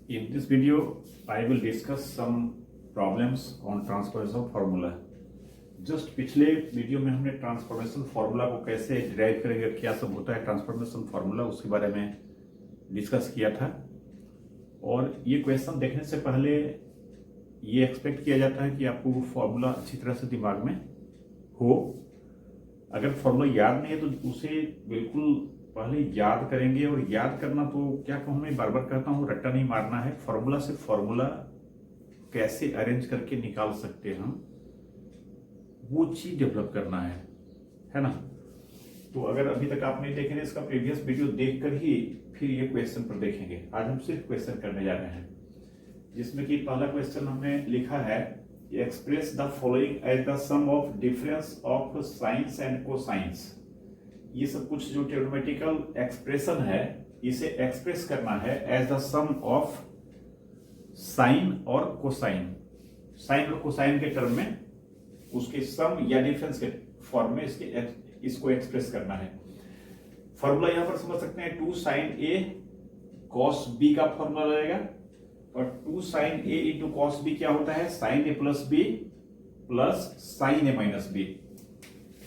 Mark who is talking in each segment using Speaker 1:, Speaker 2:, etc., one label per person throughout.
Speaker 1: In this video, I will discuss some problems on transformation formula. Just पिछले video में हमने transformation formula को कैसे डिराइव करेंगे, क्या सब होता है ट्रांसफॉर्मेशन फार्मूला, उसके बारे में डिस्कस किया था। और ये क्वेश्चन देखने से पहले ये एक्सपेक्ट किया जाता है कि आपको वो फार्मूला अच्छी तरह से दिमाग में हो। अगर फार्मूला याद नहीं है तो उसे बिल्कुल पहले याद करेंगे। और याद करना तो क्या कहूँ, मैं बार बार कहता हूँ, रट्टा नहीं मारना है। फार्मूला से फार्मूला कैसे अरेंज करके निकाल सकते हैं हम, वो चीज डेवलप करना है ना। तो अगर अभी तक आप नहीं देखेंगे इसका प्रीवियस वीडियो देखकर ही फिर ये क्वेश्चन पर देखेंगे। आज हम सिर्फ क्वेश्चन करने जा रहे हैं, जिसमें कि पहला क्वेश्चन हमने लिखा है, express the following as the sum of difference of sines and cosines. ये सब कुछ जो ट्रिग्नोमेट्रिकल एक्सप्रेशन है, इसे एक्सप्रेस करना है as the sum of sine और कोसाइन। साइन और कोसाइन के टर्म में उसके सम या डिफरेंस के फॉर्म में इसको एक्सप्रेस करना है। फॉर्मूला यहां पर समझ सकते हैं, 2 साइन ए कॉस बी का फॉर्मूला रहेगा। और 2 sign A into cos B क्या होता है, sign A plus B plus sign A minus B.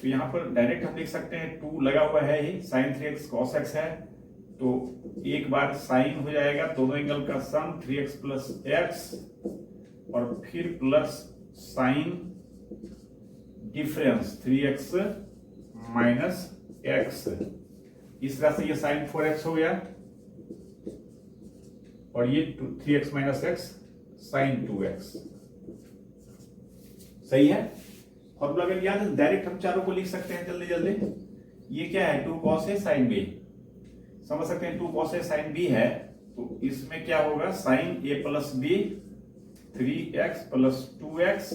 Speaker 1: तो यहां पर डायरेक्ट हम लिख सकते हैं, 2 लगा हुआ है ही, साइन 3x कॉस x है, तो एक बार साइन हो जाएगा, दोनों एंगल का सम 3x प्लस x, और फिर plus sign difference 3x minus x। इस तरह से ये साइन 4x हो गया, और ये 3x minus x sign 2x। सही है। फॉर्मूला अगर याद है डायरेक्ट हम चारों को लिख सकते हैं जल्दी जल्दी। ये क्या है, 2 cos a sin b, समझ सकते हैं 2 cos a sin b है, तो इसमें क्या होगा, sine a plus b 3x plus 2x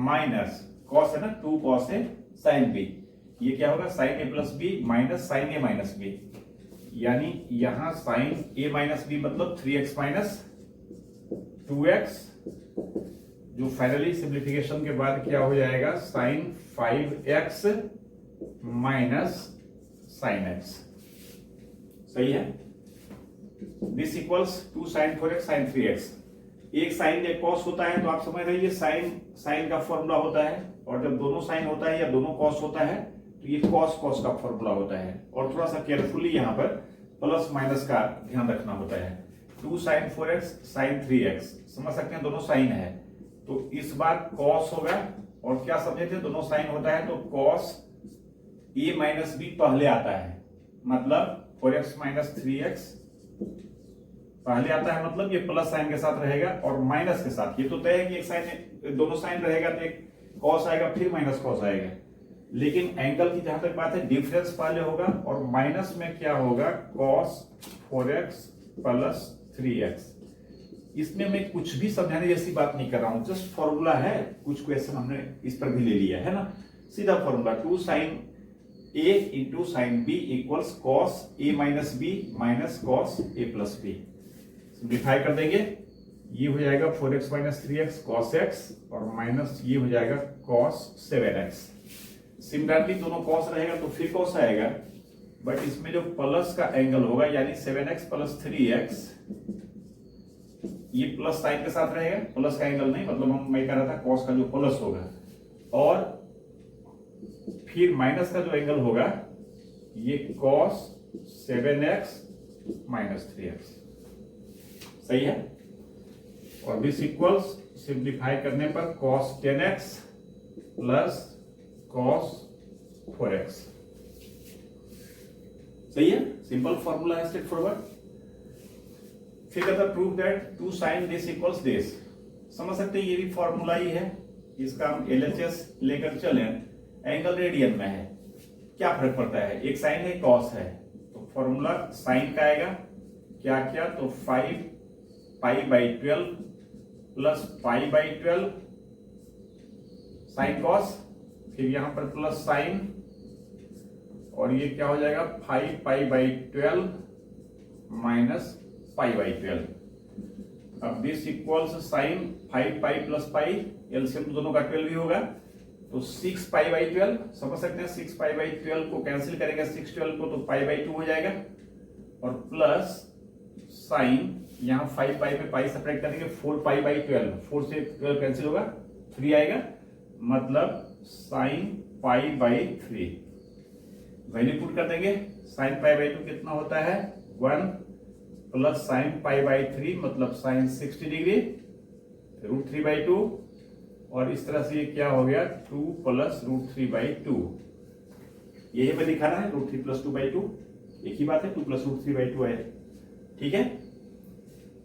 Speaker 1: minus cos है ना, 2 cos a sin b। ये क्या होगा, sine a plus b minus sine a minus b, यानी यहां साइन a माइनस b मतलब 3x माइनस 2x, जो फाइनली सिंप्लीफिकेशन के बाद क्या हो जाएगा, sign 5x minus sine x। सही है। This equals 2 sine 4x sine 3x। एक साइन एक कॉस होता है, तो आप समझ रहे हैं साइन का फॉर्मूला होता है, और जब दोनों साइन होता है या दोनों कॉस होता है तो ये कॉस का फॉर्मूला होता है। और थोड़ा सा केयरफुली यहाँ पर प्लस माइनस का ध्यान रखना होता है। 2 साइन 4x साइन 3x, समझ सकते हैं दोनों साइन है, तो इस बार कॉस होगा, और क्या समझे थे, दोनों साइन होता है तो कॉस a माइनस बी पहले आता है, मतलब 4x माइनस 3x पहले आता है, मतलब ये प्लस साइन के साथ रहेगा और माइनस के साथ। ये तो तय है कि एक साइन, दोनों साइन रहेगा तो एक कॉस आएगा फिर माइनस कॉस आएगा, लेकिन एंगल की जहां तक बात है डिफरेंस पहले होगा, और माइनस में क्या होगा, कॉस 4x प्लस 3x। इसमें मैं कुछ भी समझाने जैसी बात नहीं कर रहा हूं, जस्ट फॉर्मूला है। कुछ क्वेश्चन हमने इस पर भी ले लिया है ना, सीधा formula 2 sine a into sine b equals cos a minus b minus cos a plus b। Simplify कर देंगे, ये हो जाएगा 4x minus 3x cos x, और माइनस ये हो जाएगा कॉस 7x। सिमिलरली दोनों कॉस रहेगा तो फिर कॉस आएगा, बट इसमें जो प्लस का एंगल होगा, यानी 7x प्लस 3x, ये प्लस साइन के साथ रहेगा, प्लस का एंगल नहीं, मतलब मैं कह रहा था कॉस का जो प्लस होगा, और फिर माइनस का जो एंगल होगा ये कॉस 7x माइनस 3x। सही है। और दिस इक्वल्स सिंप्लीफाई करने पर cos 10x plus cos 4x। सही है, सिंपल फॉर्मूला है, straightforward. Figure the proof that 2 sine this equals this. समझ सकते हैं ये भी फॉर्मूला ही है, इसका हम LHS लेकर चलें, एंगल रेडियन में है, क्या फर्क पड़ता है, एक साइन है कॉस है, तो फॉर्मूला साइन का आएगा क्या क्या, तो 5 pi by 12 plus pi by 12 sine cos, फिर यहां पर प्लस साइन, और ये क्या हो जाएगा 5 pi by 12 minus pi by 12। अब this equals sine 5 pi plus pi, LCM तो दोनों का 12 ही होगा, तो 6 पाई बाई 12, समझ सकते हैं 6 पाई बाई 12 को कैंसिल करेंगे 6 12 को, तो पाई बाई 2 हो जाएगा, और प्लस साइन यहाँ 5 पाई में पाई सब्ट्रैक्ट करेंगे 4 पाई बाई 12, 4 से 12 कैंसिल होगा 3 आएगा, मतलब sine pi by 3 value put कर देंगे। साइन पाई बाई 2 कितना होता है 1 प्लस साइन पाई बाई 3 मतलब साइन 60 डिग्री √3/2 और इस तरह से ये क्या हो गया 2 प्लस √3/2। यही हमें दिखाना है √3 प्लस 2/2 एक ही बात है 2 प्लस √3/2 है। ठीक है,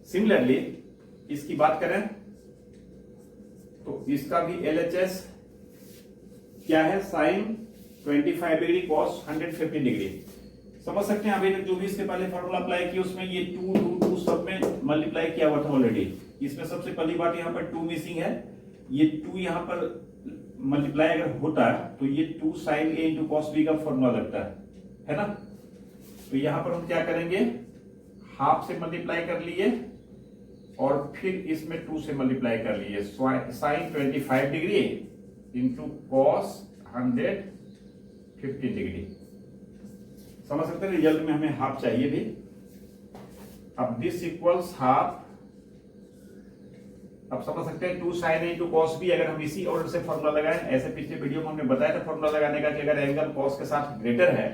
Speaker 1: सिमिलरली इसकी बात करें तो इसका भी LHS क्या है साइन 25 डिग्री कॉस 115 डिग्री। समझ सकते हैं अभी तक जो भी इसके पहले फॉर्मूला अप्लाई किया उसमें ये 2 2 2 सब में मल्टीप्लाई किया हुआ था ऑलरेडी। इसमें सबसे पहली बात यहाँ पर 2 मिसिंग है, ये 2 यहाँ पर मल्टीप्लाई अगर होता तो ये 2 sine A into cos B का फॉर्मूला लगता है ना। तो यहाँ पर हम क्या करेंगे हाफ से मल्टीप्लाई कर लिए और फिर इसमें 2 से मल्टीप्लाई कर लिए sine 25 degree into cos 115 degree. समझ सकते हैं रिजल्ट में हमें हाफ चाहिए भी। अब दिस इक्वल्स हाफ, अब समझ सकते हैं 2 sine A into cos B अगर हम इसी ऑर्डर से फॉर्मूला लगाएं, ऐसे पिछले वीडियो में हमने बताया था फॉर्मूला लगाने का कि अगर एंगल कॉस के साथ ग्रेटर है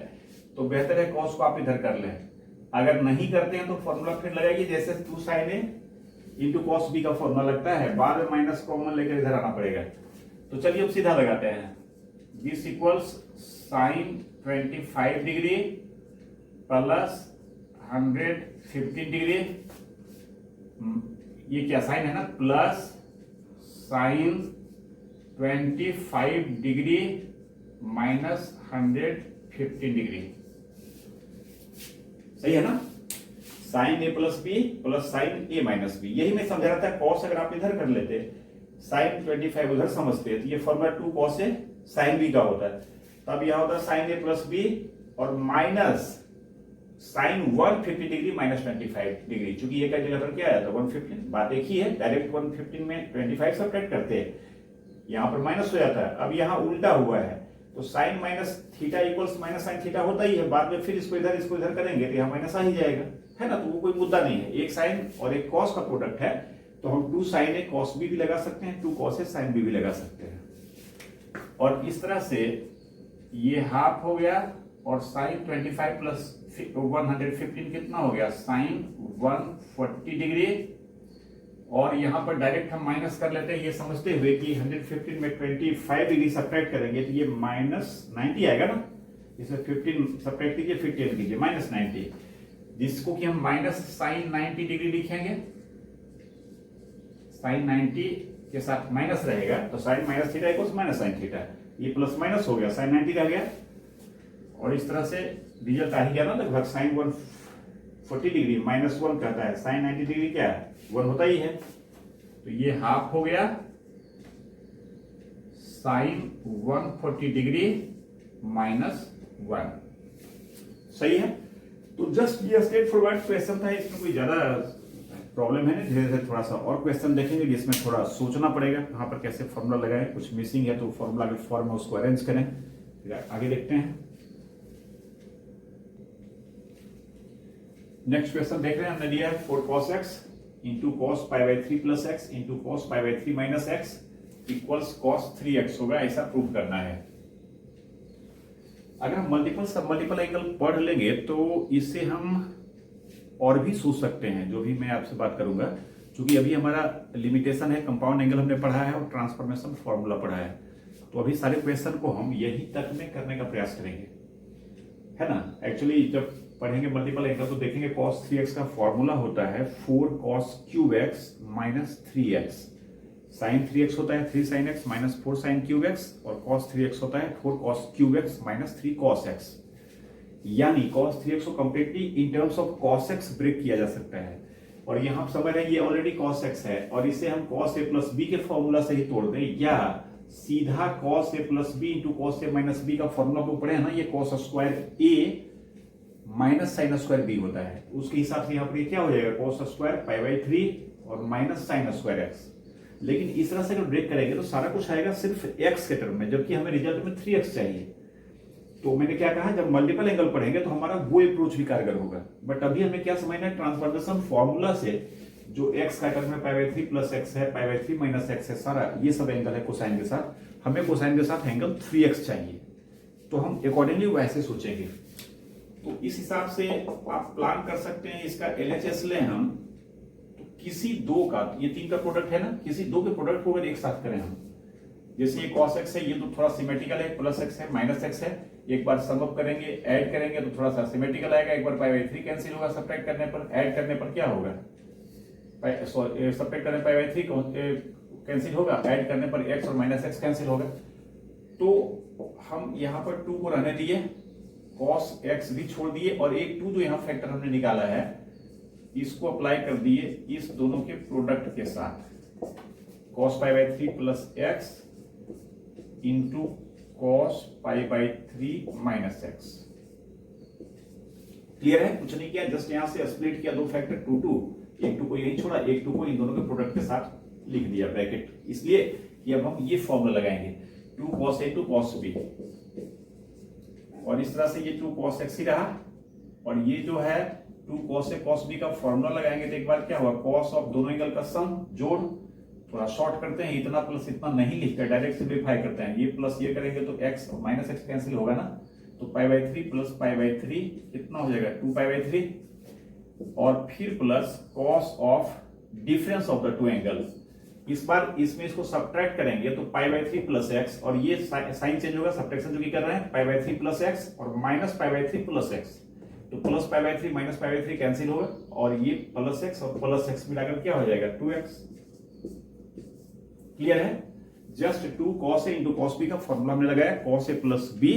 Speaker 1: तो बेहतर है कॉस को आप इधर कर लें, अगर नहीं करते हैं तो फॉर्मूला फिर लगाइए जैसे 2 sine A into cos B का फॉर्मूला लगता है, बाद में माइनस कॉमन लेकर इधर आना पड़ेगा। तो चलिए अब सीधा लगाते हैं, this equals sine 25 degree plus 115 degree, ये क्या साइन है ना, plus sine 25 degree minus 115 degree, सही है ना। साइन A प्लस B प्लस साइन A माइनस B, यही मैं समझा रहा था। कॉस अगर आप इधर कर लेते साइन 25 उधर समझते तो ये formula 2 cos A sine B का होता है, तब यह होता है साइन A प्लस B और minus sine 150 degree minus 25 degree, चूंकि ये का जगह पर क्या आया था 115, बात एक ही है, डायरेक्ट 115 में 25 सब्ट्रैक्ट करते हैं, यहाँ पर माइनस हो जाता है। अब यहाँ उल्टा हुआ है तो sine minus theta equals minus sine theta होता ही है, बाद में फिर इसको इधर करेंगे तो यहाँ माइनस आ ही जाएगा, है ना। तो वो कोई मुद्दा नहीं है, एक साइन और एक कॉस का प्रोडक्ट है तो हम 2 साइन A कॉस B भी लगा सकते हैं, 2 कॉस A साइन B भी लगा सकते हैं। और इस तरह से ये हाफ हो गया और साइन 25 प्लस 115 कितना हो गया साइन 140 डिग्री, और यहां पर डायरेक्ट हम माइनस कर लेते हैं ये समझते हुए कि 115 में 25 डिग्री सब्ट्रैक्ट करेंगे तो ये माइनस 90 आएगा ना, इसमें 15 सब्ट्रैक्ट कीजिए फिर 10 कीजिए माइनस 90, जिसको कि हम माइनस साइन 90 डिग्री लिखेंगे, साइन 90 के साथ माइनस रहेगा तो sine minus theta equals minus sine theta, ये प्लस माइनस हो गया साइन 90 रह गया, और इस तरह से रिजल्ट आ ही गया ना लगभग साइन 140 डिग्री माइनस 1 कहता है, साइन 90 डिग्री क्या है 1 होता ही है, तो ये हाफ हो गया साइन 140 डिग्री माइनस 1, सही है। तो जस्ट ये स्ट्रेट फॉरवर्ड क्वेश्चन था, इसमें कोई ज्यादा प्रॉब्लम है नहीं, धीरे धीरे थोड़ा सा और क्वेश्चन देखेंगे जिसमें थोड़ा सोचना पड़ेगा कहां पर कैसे फॉर्मूला लगाएं, कुछ मिसिंग है तो फॉर्मूला के फॉर्म में उसको अरेंज करें, फिर आगे देखते हैं। नेक्स्ट क्वेश्चन देख रहे हैं, हमने दिया है 4 cos x into cos pi by 3 plus x into cos pi by 3 minus x equals cos 3x होगा, ऐसा प्रूव करना है। अगर हम मल्टीपल सब मल्टीपल एंगल पढ़ लेंगे तो इससे हम और भी सोच सकते हैं, जो भी मैं आपसे बात करूंगा, क्योंकि अभी हमारा लिमिटेशन है कंपाउंड एंगल हमने पढ़ा है और ट्रांसफॉर्मेशन फॉर्मूला पढ़ा है, तो अभी सारे क्वेश्चन को हम यही तक में करने का प्रयास करेंगे, है ना। एक्चुअली जब पढ़ेंगे मल्टीपल एंगल तो देखेंगे cos 3x का फॉर्मूला होता है 4 cos cube x minus 3x, sine 3x होता है 3 sin x minus 4 sin cube x, और cos 3x होता है 4 cos cube x minus 3 cos x, यानी cos 3x को completely in terms of cos x break किया जा सकता है, और यहां आप समझ रहे हैं ये ऑलरेडी cos x है और इसे हम cos a प्लस b के फॉर्मूला से ही तोड़ दें, या सीधा cos a plus b into cos a minus b का फॉर्मूला को पढ़े हैं ना, ये cos square a minus sine square b होता है, उसके हिसाब से यहाँ पर क्या हो जाएगा cos स्क्वायर पाई बाई 3 और माइनस साइन स्क्वायर x। लेकिन इस तरह से अगर ब्रेक करेंगे तो सारा कुछ आएगा सिर्फ x के टर्म में, जबकि हमें रिजल्ट में 3x चाहिए, तो मैंने क्या कहा, जब मल्टीपल एंगल पढ़ेंगे तो हमारा वो अप्रोच भी कारगर होगा। बट अभी हमें क्या समझना है, ट्रांसफॉर्मेशन फॉर्मूला से जो x का टर्म में π/3 प्लस x है, π/3 माइनस x है, सारा ये सब एंगल है कोसाइन के साथ, हमें कोसाइन के साथ एंगल 3x चाहिए, तो हम अकॉर्डिंगली वैसे सोचेंगे। तो इस हिसाब से आप प्लान कर सकते हैं। इसका LHS लें हम, तो किसी दो का, ये 3 का प्रोडक्ट है ना, किसी दो के प्रोडक्ट को अगर एक साथ करें हम, जैसे ये cos x है, ये तो थोड़ा सिमेट्रिकल है, प्लस x है, माइनस x है, एक बार सम अप करेंगे, ऐड करेंगे तो थोड़ा सा सिमेट्रिकल आएगा, एक बार π/3 कैंसिल होगा, सब्ट्रैक्ट करने पर, ऐड करने पर क्या होगा, सब्ट्रैक्ट करने पर π/3 कैंसिल होगा, ऐड करने पर x और माइनस x कैंसिल होगा। तो हम यहाँ पर 2 को रहने दिए, cos x भी छोड़ दिए, और एक 2 जो यहाँ फैक्टर हमने निकाला है इसको अप्लाई कर दिए इस दोनों के प्रोडक्ट के साथ, cos π/3 plus x into cos π/3 minus x। Clear है? कुछ नहीं किया, जस्ट यहां से स्प्लिट किया, दो फैक्टर 2 एक 2 को यही छोड़ा, एक 2 को इन दोनों के प्रोडक्ट के साथ लिख दिया ब्रैकेट, इसलिए कि अब हम ये फॉर्मूला लगाएंगे 2 cos a 2 cos b, और इस तरह से ये 2 cos x ही रहा, और ये जो है 2 cos a cos b का फॉर्मूला लगाएंगे तो एक बार क्या हुआ, cos ऑफ दोनों एंगल का सम जोड़, थोड़ा शॉर्ट करते हैं, इतना प्लस इतना नहीं लिखकर डायरेक्ट सिंप्लीफाई करते हैं, ये प्लस ये करेंगे तो x और माइनस x कैंसिल होगा ना, तो π/3 प्लस π/3 कितना हो जाएगा 2π/3, और फिर plus cos of difference of the to angle. इस बार इसमें इसको सब्ट्रैक्ट करेंगे तो π/3 प्लस x, और ये साइन चेंज होगा, सब्ट्रैक्शन जो कि कर रहे हैं, π/3 प्लस x और माइनस π/3 प्लस x, तो प्लस π/3 माइनस π/3 कैंसिल होगा, और ये प्लस x और प्लस x मिलाकर क्या हो जाएगा 2x। क्लियर है? Just 2 cos a into cos b का फॉर्मूला हमने लगाया, cos a plus b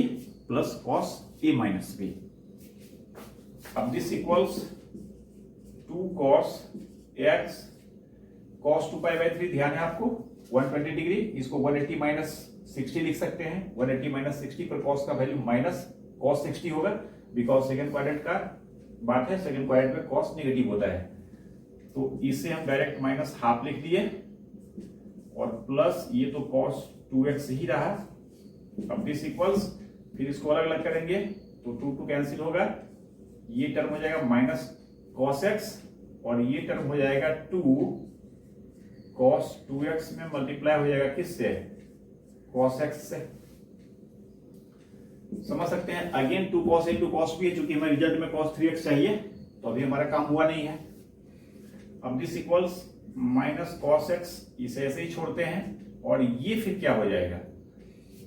Speaker 1: plus cos a minus b। अब this equals 2 cos x cos 2π/3, ध्यान है आपको 120 डिग्री, इसको 180 माइनस 60 लिख सकते हैं, 180 माइनस 60 पर cos का वैल्यू माइनस cos 60 होगा, बिकॉज सेकंड क्वाड्रेंट का बात है, सेकंड क्वाड्रेंट में cos नेगेटिव होता है, तो इसे हम डायरेक्ट माइनस हाफ लिख दिए, और प्लस ये तो cos 2x ही रहा। अब दिस इक्वल्स, फिर इसको अलग अलग करेंगे तो 2 कैंसिल होगा, ये टर्म हो जाएगा माइनस cos x, और ये टर्म हो जाएगा 2 cos 2x में मल्टीप्लाई हो जाएगा किससे, cos x से। समझ सकते हैं? Again 2 cos a 2 cos b है, चूंकि हमें रिजल्ट में cos 3x चाहिए, तो अभी हमारा काम हुआ नहीं है। अब this equals minus cos x, इसे ऐसे ही छोड़ते हैं, और ये फिर क्या हो जाएगा,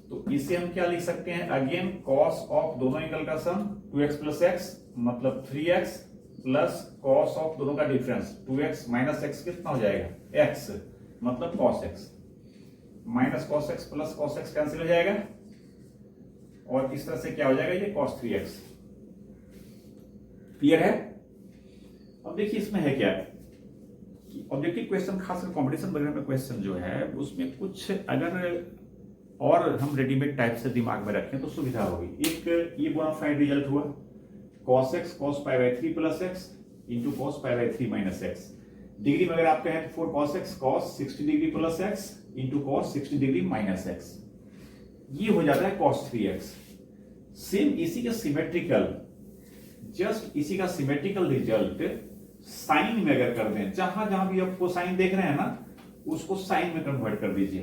Speaker 1: तो इसे हम क्या लिख सकते हैं, अगेन cos ऑफ दोनों एंगल का सम 2x प्लस x मतलब 3x प्लस cos ऑफ दोनों का डिफरेंस 2x माइनस x कितना हो जाएगा x मतलब cos x, minus cos x plus cos x cancel हो जाएगा, और इस तरह से क्या हो जाएगा ये cos 3x। क्लियर है? अब देखिए इसमें है क्या, ऑब्जेक्टिव क्वेश्चन, खासकर कंपटीशन वगैरह में क्वेश्चन जो है उसमें कुछ अगर और हम रेडीमेड टाइप से दिमाग में रखें तो सुविधा होगी। एक ये बोनाफाइड रिजल्ट हुआ cos x cos π/3 plus x into cos π/3 minus x, degree में अगर आप कहें 4 cos x cos 60 degree plus x into cos 60 degree minus x, ये हो जाता है cos 3x। सेम इसी का सिमेट्रिकल, जस्ट इसी का सिमेट्रिकल रिजल्ट साइन में अगर कर दें, जहां जहां भी आपको साइन देख रहे हैं ना उसको साइन में कन्वर्ट कर दीजिए,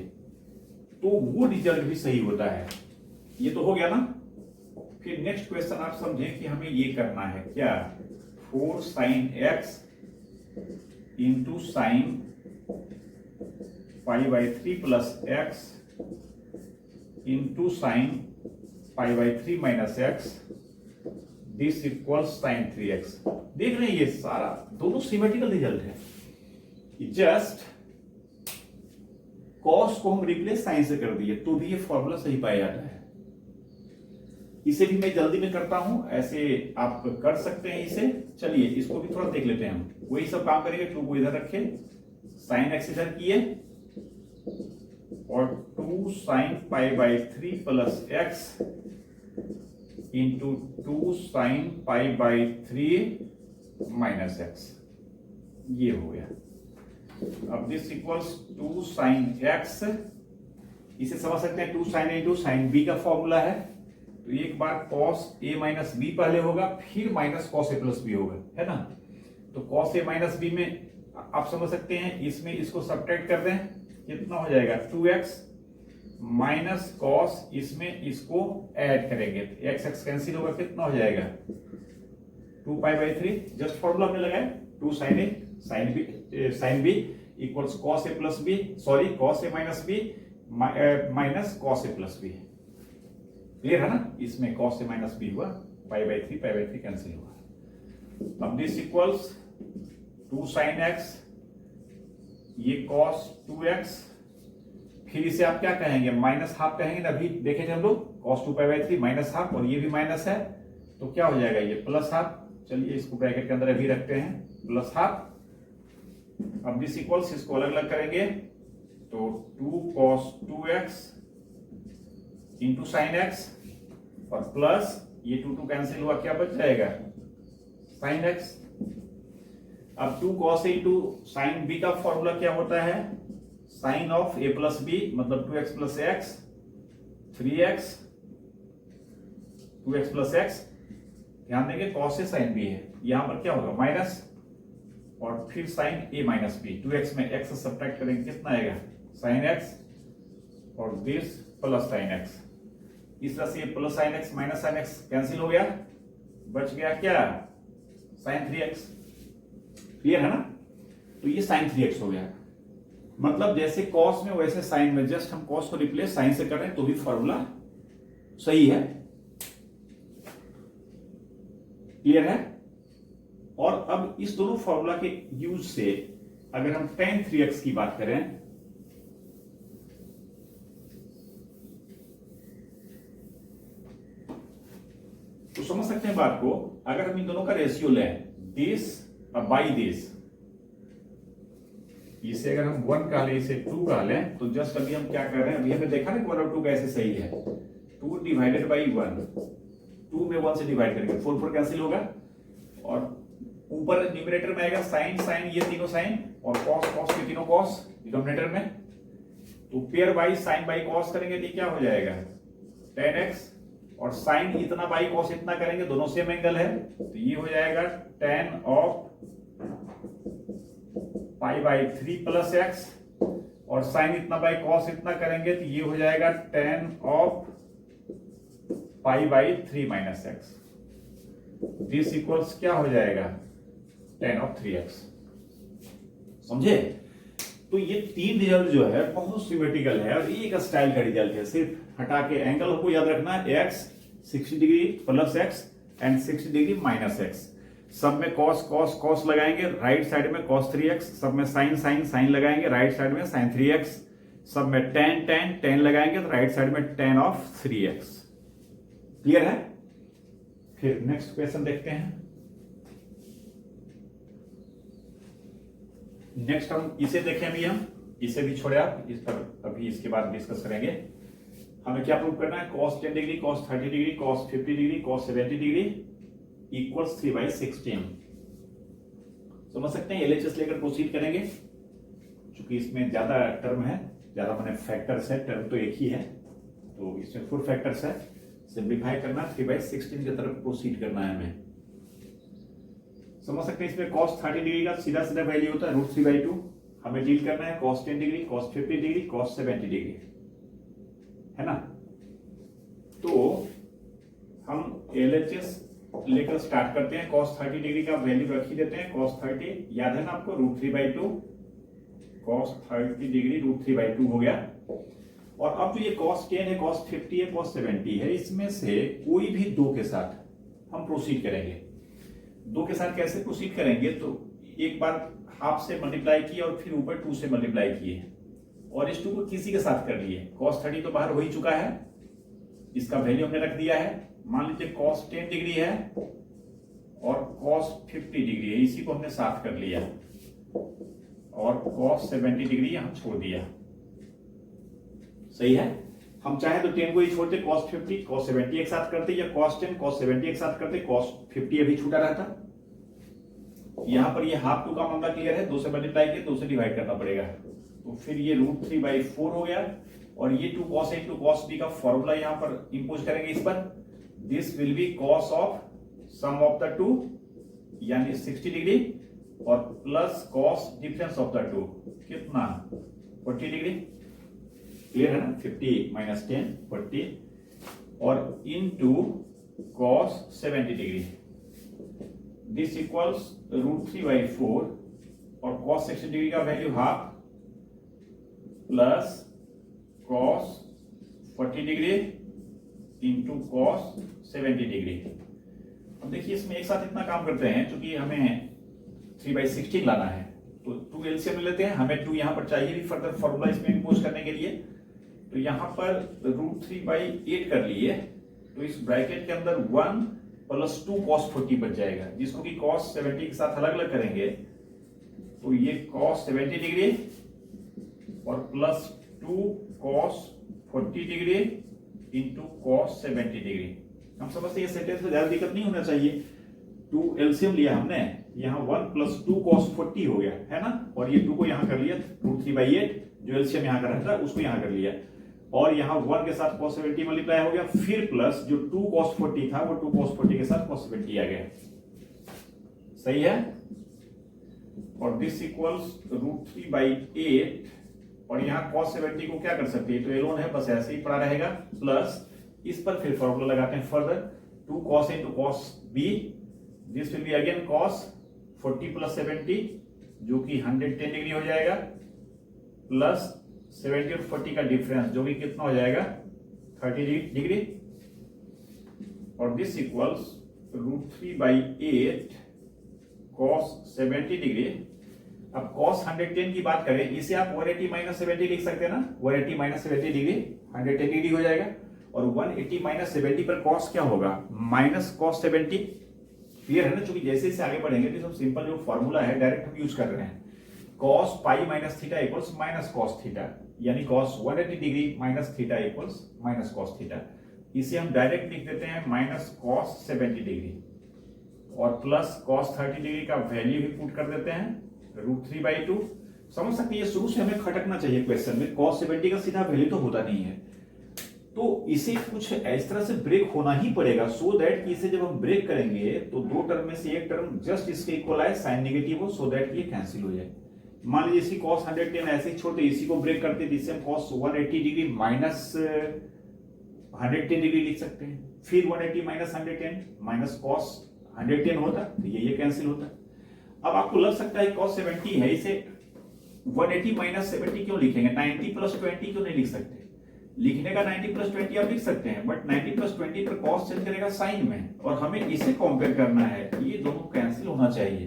Speaker 1: तो वो रिजल्ट भी सही होता है। ये तो हो गया ना। फिर नेक्स्ट क्वेश्चन आप समझें कि हमें ये करना है क्या, 4 sin x into sine π/3 plus x into sine π/3 minus x, this equals sine 3x। देख रहे हैं ये सारा दोनों सिमेट्रिकल रिजल्ट है, जस्ट cos को हम रिप्लेस साइन से कर दिए तो भी ये फॉर्मूला सही पाया जाता है। इसे भी मैं जल्दी में करता हूं, ऐसे आप कर सकते हैं इसे। चलिए इसको भी थोड़ा देख लेते हैं हम, वही सब काम करेंगे। 2 को इधर रखे, साइन एक्स इधर किए, और 2 sine π/3 plus x into 2 sine π/3 minus x, ये हो गया। अब दिस इक्वल्स 2 साइन एक्स, इसे समझ सकते हैं 2 साइन इंटू साइन बी का फॉर्मूला है, तो एक बार कॉस ए माइनस बी पहले होगा, फिर minus cos A plus B होगा, है ना। तो कॉस ए माइनस बी में आप समझ सकते हैं, इसमें इसको सब्ट्रैक्ट कर दें, कितना हो जाएगा 2x माइनस कॉस, इसमें इसको ऐड करेंगे तो x x कैंसिल होगा, कितना हो जाएगा 2π/3। जस्ट फॉर्मूला हमने लगाया 2 sin a sin b equals cos a plus b, sorry cos a minus b minus cos a plus b. Clear है ना, इसमें cos a माइनस बी हुआ, π/3 कैंसिल हुआ। अब दिस इक्वल्स 2 sin x, ये cos 2x, फिर इसे आप क्या कहेंगे माइनस हाफ कहेंगे ना, अभी देखे थे हम लोग cos 2π/3 माइनस हाफ, और ये भी माइनस है तो क्या हो जाएगा ये प्लस हाफ। चलिए इसको ब्रैकेट के अंदर अभी रखते हैं, प्लस हाफ। अब दिस इक्वल्स, इसको अलग अलग करेंगे तो 2 cos 2x into sine x, और प्लस ये 2 कैंसिल हुआ, क्या बच जाएगा साइन एक्स। अब 2 cos a into sine B का फॉर्मूला क्या होता है, sine of a plus b, मतलब 2x plus x, 3x 2x plus x. ध्यान देंगे cos a साइन b है, यहां पर क्या होगा माइनस, और फिर sign a minus B, 2x में x सब्ट्रैक्ट करेंगे, कितना आएगा साइन x, और दिस प्लस साइन x। इस तरह से ये plus sine x minus sine x cancel हो गया, बच गया क्या साइन 3x। क्लियर है ना, तो ये साइन 3x हो गया। मतलब जैसे कॉस में वैसे साइन में, जस्ट हम कॉस को रिप्लेस साइन से कर रहे हैं तो भी फॉर्मूला सही है। क्लियर है। और अब इस दोनों फॉर्मूला के यूज से अगर हम tan 3x की बात करें, तो समझ सकते हैं बात को। अगर हम इन दोनों का रेशियो लें, दिस बाई दिस, इसे अगर हम 1 का लें, इसे 2 का लें, तो जस्ट अभी हम क्या कर रहे हैं, अभी हमने देखा ना 1 और 2 कैसे सही है। 2 डिवाइडेड बाई 1, 2 में 1 से डिवाइड करेंगे, 4 कैंसिल होगा, और ऊपर न्यूमरेटर में आएगा साइन साइन, ये तीनों साइन, और कॉस कॉस के तीनों कॉस डिनोमिनेटर में। तो pair by sine by cos करेंगे तो क्या हो जाएगा tan x, और साइन इतना बाई कॉस इतना करेंगे, दोनों सेम एंगल है, तो ये हो जाएगा tan ऑफ π/3 प्लस एक्स, और साइन इतना बाई कॉस इतना करेंगे तो ये हो जाएगा tan of π/3 minus x. This equals क्या हो जाएगा tan ऑफ 3x। समझे। तो ये 3 रिजल्ट जो है बहुत सिमेट्रिकल है, और एक स्टाइल का रिजल्ट है। सिर्फ हटा के एंगल को याद रखना है, x 60 degree plus x and 60 degree minus x। सब में cos cos cos लगाएंगे, राइट साइड में cos 3x, सब में sin sin sin लगाएंगे, राइट साइड में sin 3x, सब में tan tan tan लगाएंगे तो राइट साइड में tan ऑफ 3x। क्लियर है। फिर नेक्स्ट क्वेश्चन देखते हैं। नेक्स्ट हम इसे देखें, अभी हम इसे भी छोड़े, आप इस पर अभी इसके बाद डिस्कस करेंगे। हमें क्या प्रूव करना है, cos 10 degree, cos 30 degree, cos 50 degree, cos 70 degree equals 3/16। समझ सकते हैं। एलएचएस लेकर प्रोसीड करेंगे, क्योंकि इसमें ज्यादा टर्म है, ज्यादा माने फैक्टर्स है, टर्म तो एक ही है, तो इसमें 4 फैक्टर्स है। सिंप्लीफाई करना, 3/16 की तरफ प्रोसीड करना है हमें। समझ सकते हैं। इसमें cos 30 डिग्री का सीधा सीधा वैल्यू होता है √3/2। हमें डील करना है cos 10 degree, cos 50 degree, cos 70 degree, है ना। तो हम एलएचएस लेकर स्टार्ट करते हैं। cos 30 डिग्री का वैल्यू रख ही देते हैं। cos 30 याद है ना आपको, √3/2, cos 30 डिग्री √3/2 हो गया। और अब जो ये cos 10 है, cos 50 है, cos 70 है, इसमें से कोई भी 2 के साथ हम प्रोसीड करेंगे। 2 के साथ कैसे प्रोसीड करेंगे, तो एक बार हाफ से मल्टीप्लाई किए और फिर ऊपर 2 से मल्टीप्लाई किए, और इस 2 को किसी के साथ कर लिए। cos 30 तो बाहर हो ही चुका है, इसका वैल्यू हमने रख दिया है। मान लीजिए cos 10 डिग्री है और cos 50 डिग्री है, इसी को हमने साथ कर लिया, और cos 70 डिग्री यहां छोड़ दिया। सही है। हम चाहे तो 10 को ही छोड़ते, cos 50 cos 70 एक साथ करते, या cos 10 cos 70 एक साथ करते, cos 50 अभी छूटा रहता। यहां पर ये हाफ 2 का मामला क्लियर है, 2 से मल्टीप्लाई किया, 2 से डिवाइड करना पड़ेगा, तो फिर ये √3/4 हो गया। और ये 2 cos A 2 cos B का फॉर्मूला यहां पर इंपोज करेंगे इस पर, this will be cos of sum of the two यानी 60 डिग्री और plus cos difference of the two कितना 40 डिग्री। क्लियर है ना, 50 माइनस 10 40 और into cos 70 degree. This equals √3/4 और कॉस 60 डिग्री का value half plus cos 40 degree into cos 70 degree. अब देखिए इसमें एक साथ इतना काम करते हैं क्योंकि हमें 3/16 लाना है तो 2 एलसीएम लेते हैं, हमें 2 यहां पर चाहिए भी फर्दर फॉर्मूला इसमें इंपोज करने के लिए। तो यहां पर √3/8 कर लिए तो इस ब्रैकेट के अंदर 1 + 2 cos 40 बच जाएगा, जिसको कि cos 70 के साथ अलग अलग करेंगे तो ये cos 70 डिग्री और plus 2 cos 40 degree into cos 70 degree. हम समझते हैं ये सेंटेंस में ज्यादा दिक्कत नहीं होना चाहिए। 2 एलसीएम लिया हमने, यहाँ 1 + 2 cos 40 हो गया है ना, और ये 2 को यहाँ कर लिया √3/8 जो एलसीएम यहाँ का रहता उसको यहाँ कर लिया और यहाँ 1 के साथ cos 70 मल्टीप्लाई हो गया, फिर प्लस जो 2 cos 40 था वो 2 cos 40 के साथ cos 70 आ गया। सही है। और दिस इक्वल्स √3/8 और यहाँ cos 70 को क्या कर सकते हैं, तो एलोन है बस ऐसे ही पड़ा रहेगा, प्लस इस पर फिर फॉर्मूला लगाते हैं further 2 cos into cos b, this will be again cos 40 + 70 जो कि 110 डिग्री हो जाएगा, प्लस 70 और 40 का डिफरेंस जो कि कितना हो जाएगा 30 डिग्री। और दिस इक्वल्स √3/8 cos 70 डिग्री। अब cos 110 की बात करें, इसे आप 180 - 70 लिख सकते हैं ना, 180 - 70 डिग्री 110 डिग्री हो जाएगा और 180 - 70 पर cos क्या होगा -cos 70। क्लियर है ना, क्योंकि जैसे जैसे आगे बढ़ेंगे तो सब सिंपल जो फॉर्मूला है डायरेक्ट हम यूज कर रहे हैं। cos π - θ = -cos θ यानी cos 180 डिग्री - θ = -cos θ। इसे हम डायरेक्ट लिख देते हैं -cos 70 डिग्री और प्लस cos 30 डिग्री का वैल्यू भी पुट कर देते हैं √3/2। समझ सकते हैं, ये शुरू से हमें खटकना चाहिए क्वेश्चन में, cos 70 का सीधा वैल्यू तो होता नहीं है, तो इसे कुछ इस तरह से ब्रेक होना ही पड़ेगा सो दैट कि इसे जब हम ब्रेक करेंगे तो 2 टर्म में से एक टर्म जस्ट इसके इक्वल आए, साइन नेगेटिव हो, सो दैट ये कैंसिल हो जाए। मान लीजिए इसी cos 110 ऐसे ही छोड़ते, इसी को ब्रेक करते जिससे हम cos 180 डिग्री -110 डिग्री लिख सकते हैं, फिर 180 - 110 cos 110 होता तो ये कैंसिल होता। अब आपको लग सकता है cos 70 है, इसे 180 - 70 क्यों लिखेंगे, 90 + 20 क्यों नहीं लिख सकते। लिखने का 90 + 20 आप लिख सकते हैं, बट 90 + 20 पर cos चेंज करेगा साइन में और हमें इसे कंपेयर करना है, ये दोनों कैंसिल होना चाहिए।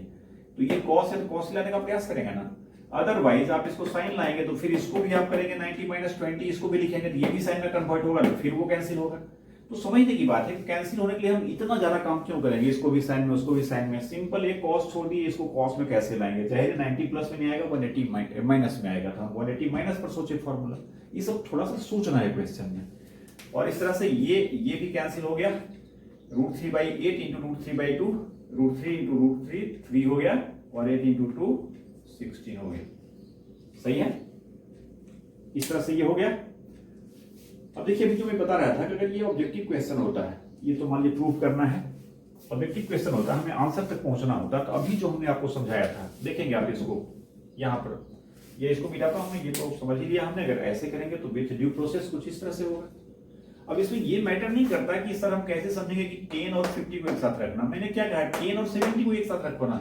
Speaker 1: तो ये cos है तो cos लाने का प्रयास करेंगे ना, अदरवाइज आप इसको साइन लाएंगे तो फिर इसको भी आप करेंगे 90 - 20, इसको भी लिखेंगे तो ये भी साइन में कन्वर्ट होगा तो फिर वो कैंसिल होगा। तो समझने की बात है कि कैंसिल होने के लिए हम इतना ज्यादा काम क्यों करेंगे, इसको भी साइन में उसको भी साइन में, सिंपल ये cos छोड़ दिए, इसको cos में कैसे लाएंगे, चाहे 90 प्लस में नहीं आएगा 180 माइनस में आएगा, तो हम 180 माइनस पर सोचे फॉर्मूला, ये सब थोड़ा सा सोचना है क्वेश्चन में। और इस तरह से ये भी कैंसिल हो गया, √3/8 × √3/2, √3 × √3 3 हो गया और 8 × 2 16 हो गया। सही है, इस तरह से ये हो गया। अब देखिए अभी जो मैं बता रहा था कि अगर ये ऑब्जेक्टिव क्वेश्चन होता है, ये तो मान लीजिए प्रूव करना है, ऑब्जेक्टिव क्वेश्चन होता है, हमें आंसर तक पहुंचना होता है, तो अभी जो हमने आपको समझाया था देखेंगे आप इसको यहाँ पर, ये इसको मिलाता हूं मैं, ये तो समझ ही लिया हमने, अगर ऐसे करेंगे तो विथ ड्यू प्रोसेस कुछ इस तरह से होगा। अब इसमें ये मैटर नहीं करता कि सर हम कैसे समझेंगे कि 10 और 50 को एक साथ रखना, मैंने क्या कहा 10 और 70 को एक साथ रखो ना,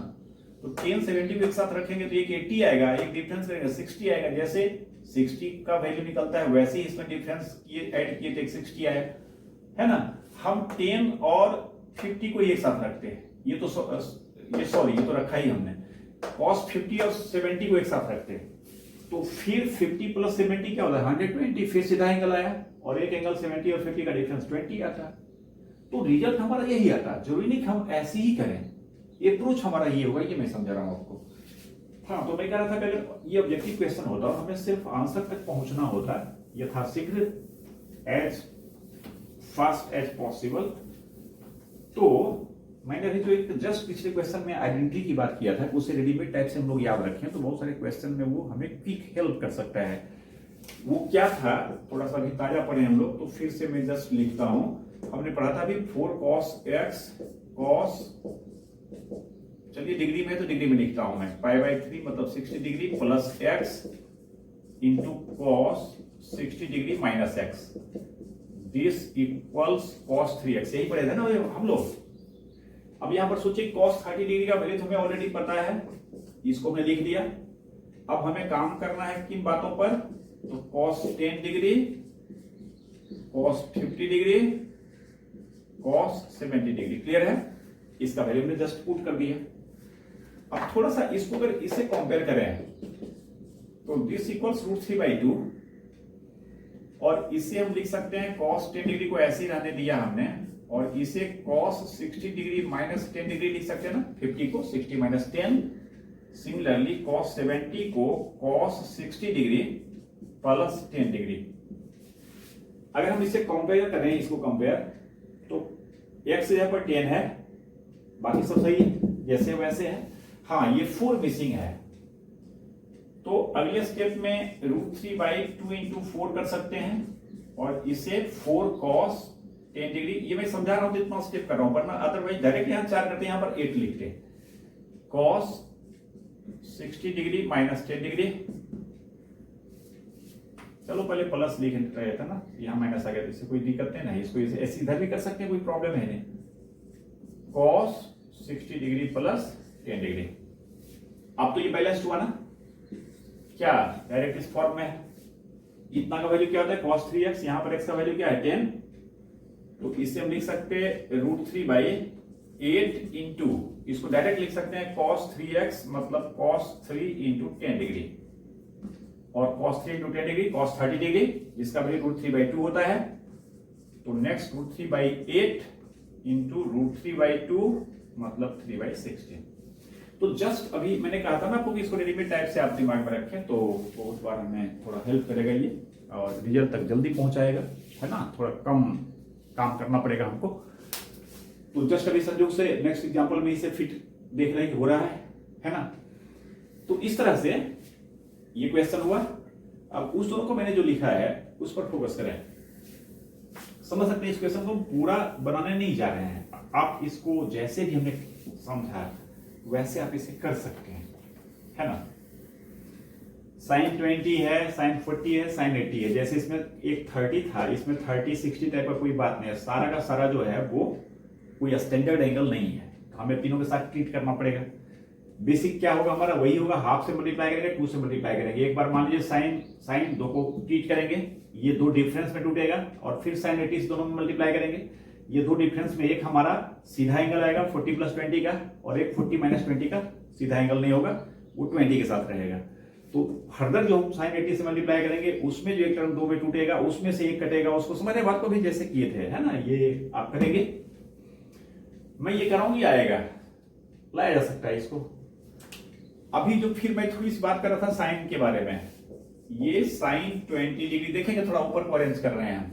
Speaker 1: तो 10 70 को एक साथ रखेंगे तो एक 80 आएगा, एक डिफरेंस रहेगा 60 आएगा, जैसे 60 का वैल्यू निकलता है वैसे ही इसमें डिफरेंस ये ऐड किए तो 60 आया है ना। हम 10 और 50 को एक साथ रखते हैं, ये तो ये तो रखा ही हमने, cos 50 और 70 को एक साथ रखते हैं तो फिर 50 + 70 क्या होता है 120, फिर सीधा एंगल आया और एक एंगल 70 और 50 का डिफरेंस 20 आता, तो रिजल्ट हमारा यही आता। जरूरी नहीं कि हम ऐसे ही करें, अप्रोच हमारा ये होगा, ये मैं समझा रहा हूं आपको। हाँ, तो मैं कह रहा था कि अगर ये ऑब्जेक्टिव क्वेश्चन होता और हमें सिर्फ आंसर तक पहुंचना होता यथाशीघ्र एज फास्ट एज पॉसिबल, तो मैंने अभी जो एक जस्ट पिछले क्वेश्चन में आइडेंटिटी की बात किया था, उसे रेडीमेड टाइप से हम लोग याद रखें तो बहुत सारे क्वेश्चन में वो हमें क्विक हेल्प कर सकता है। वो क्या था, थोड़ा सा भी ताजा पढ़े हम लोग, तो फिर से मैं जस्ट लिखता हूं हमने पढ़ा था अभी 4 cos x cos, चलिए डिग्री में तो डिग्री में लिखता हूं मैं, π/3 मतलब 60 degree plus x into cos 60 degree minus x, this equals cos 3x, यही पढ़े थे ना हम लोग। अब यहां पर सोचिए cos 30 डिग्री का वैल्यू हमें ऑलरेडी पता है, इसको हमने लिख दिया। अब हमें काम करना है किन बातों पर, तो cos 10 degree, cos 50 degree, cos 70 degree, clear है। इसका वैल्यू हमने जस्ट पुट कर दिया। अब थोड़ा सा इसको अगर इसे कंपेयर करें तो दिस इक्वल्स √3/2, और इसे हम लिख सकते हैं cos 10 डिग्री को ऐसे ही रहने दिया हमने, और इसे cos 60 डिग्री माइनस 10 डिग्री लिख सकते हैं ना, 50 को 60 माइनस 10। सिमिलरली cos 70 को cos 60 डिग्री प्लस 10 डिग्री। अगर हम इसे कंपेयर करें, इसको कंपेयर, तो x यहाँ पर 10 है, बाकी सब सही है जैसे वैसे है। हाँ, ये 4 मिसिंग है, तो अगले स्टेप में √3/2 इंटू 4 कर सकते हैं, और इसे 4 cos 10 डिग्री, ये मैं समझा रहा हूं तो इतना स्टेप कर रहा हूं, वरना अदरवाइज डायरेक्ट यहां 4 करते हैं, यहां पर 8 लिखते हैं। cos 60 डिग्री माइनस 10 डिग्री, चलो पहले प्लस लिख रहे थे ना, यहां माइनस आ गया, इससे कोई दिक्कत नहीं, इसको ऐसे इधर भी कर सकते हैं, कोई प्रॉब्लम है नहीं। cos 60 degree plus 10 degree. अब तो ये बैलेंस्ड हुआ ना, क्या डायरेक्ट इस फॉर्म में है। इतना का वैल्यू क्या होता है cos 3x, यहां पर x का वैल्यू क्या है 10, तो इसे हम लिख सकते हैं √3/8 इंटू, इसको डायरेक्ट लिख सकते हैं cos 3x मतलब cos 3 इंटू 10 डिग्री, और cos 3 into 10 degree cos 30 degree, जिसका वैल्यू √3/2 होता है। तो नेक्स्ट √3/8 इंटू √3/2 मतलब 3/16। तो जस्ट अभी मैंने कहा था ना आपको कि इसको डेरिवेटिव टाइप से आप दिमाग में रखें, तो बहुत बार हमें थोड़ा हेल्प करेगा ये, और रिजल्ट तक जल्दी पहुंचाएगा, है ना, थोड़ा कम काम करना पड़ेगा हमको। तो जस्ट अभी संयोग से नेक्स्ट एग्जांपल में इसे फिट देख रहे हैं कि हो रहा है ना। तो इस तरह से ये क्वेश्चन हुआ। अब उस दोनों को मैंने जो लिखा है उस पर फोकस करें, समझ सकते हैं। इस क्वेश्चन को पूरा बनाने नहीं जा रहे हैं, आप इसको जैसे भी हमने समझा वैसे आप इसे कर सकते हैं, है ना। sin 20 है, sin 40 है, sin 80 है, जैसे इसमें एक 30 था, इसमें 30 60 टाइप का कोई बात नहीं है, सारा का सारा जो है वो कोई स्टैंडर्ड एंगल नहीं है, तो हमें तीनों के साथ ट्रीट करना पड़ेगा। बेसिक क्या होगा हमारा, वही होगा, हाफ से मल्टीप्लाई करेंगे, 2 से मल्टीप्लाई करेंगे। एक बार मान लीजिए साइन 2 को ट्रीट करेंगे, ये 2 डिफरेंस में टूटेगा, और फिर sin 80 दोनों में मल्टीप्लाई करेंगे, ये 2 डिफरेंस में एक हमारा सीधा एंगल आएगा 40 + 20 का, और एक 40 - 20 का सीधा एंगल नहीं होगा, वो 20 के साथ रहेगा। तो फर्दर जो हम sin 80 से मल्टीप्लाई करेंगे उसमें जो एक टर्म 2 में टूटेगा, उसमें से एक कटेगा, उसको समझने बात को भी जैसे किए थे, है ना, ये आप करेंगे। मैं ये कर रहा हूं, ये आएगा, लाया जा सकता है इसको। अभी जो फिर मैं थोड़ी सी बात कर रहा था साइन के बारे में, ये sin 20 डिग्री देखेंगे, थोड़ा ऊपर को अरेंज कर रहे हैं हम,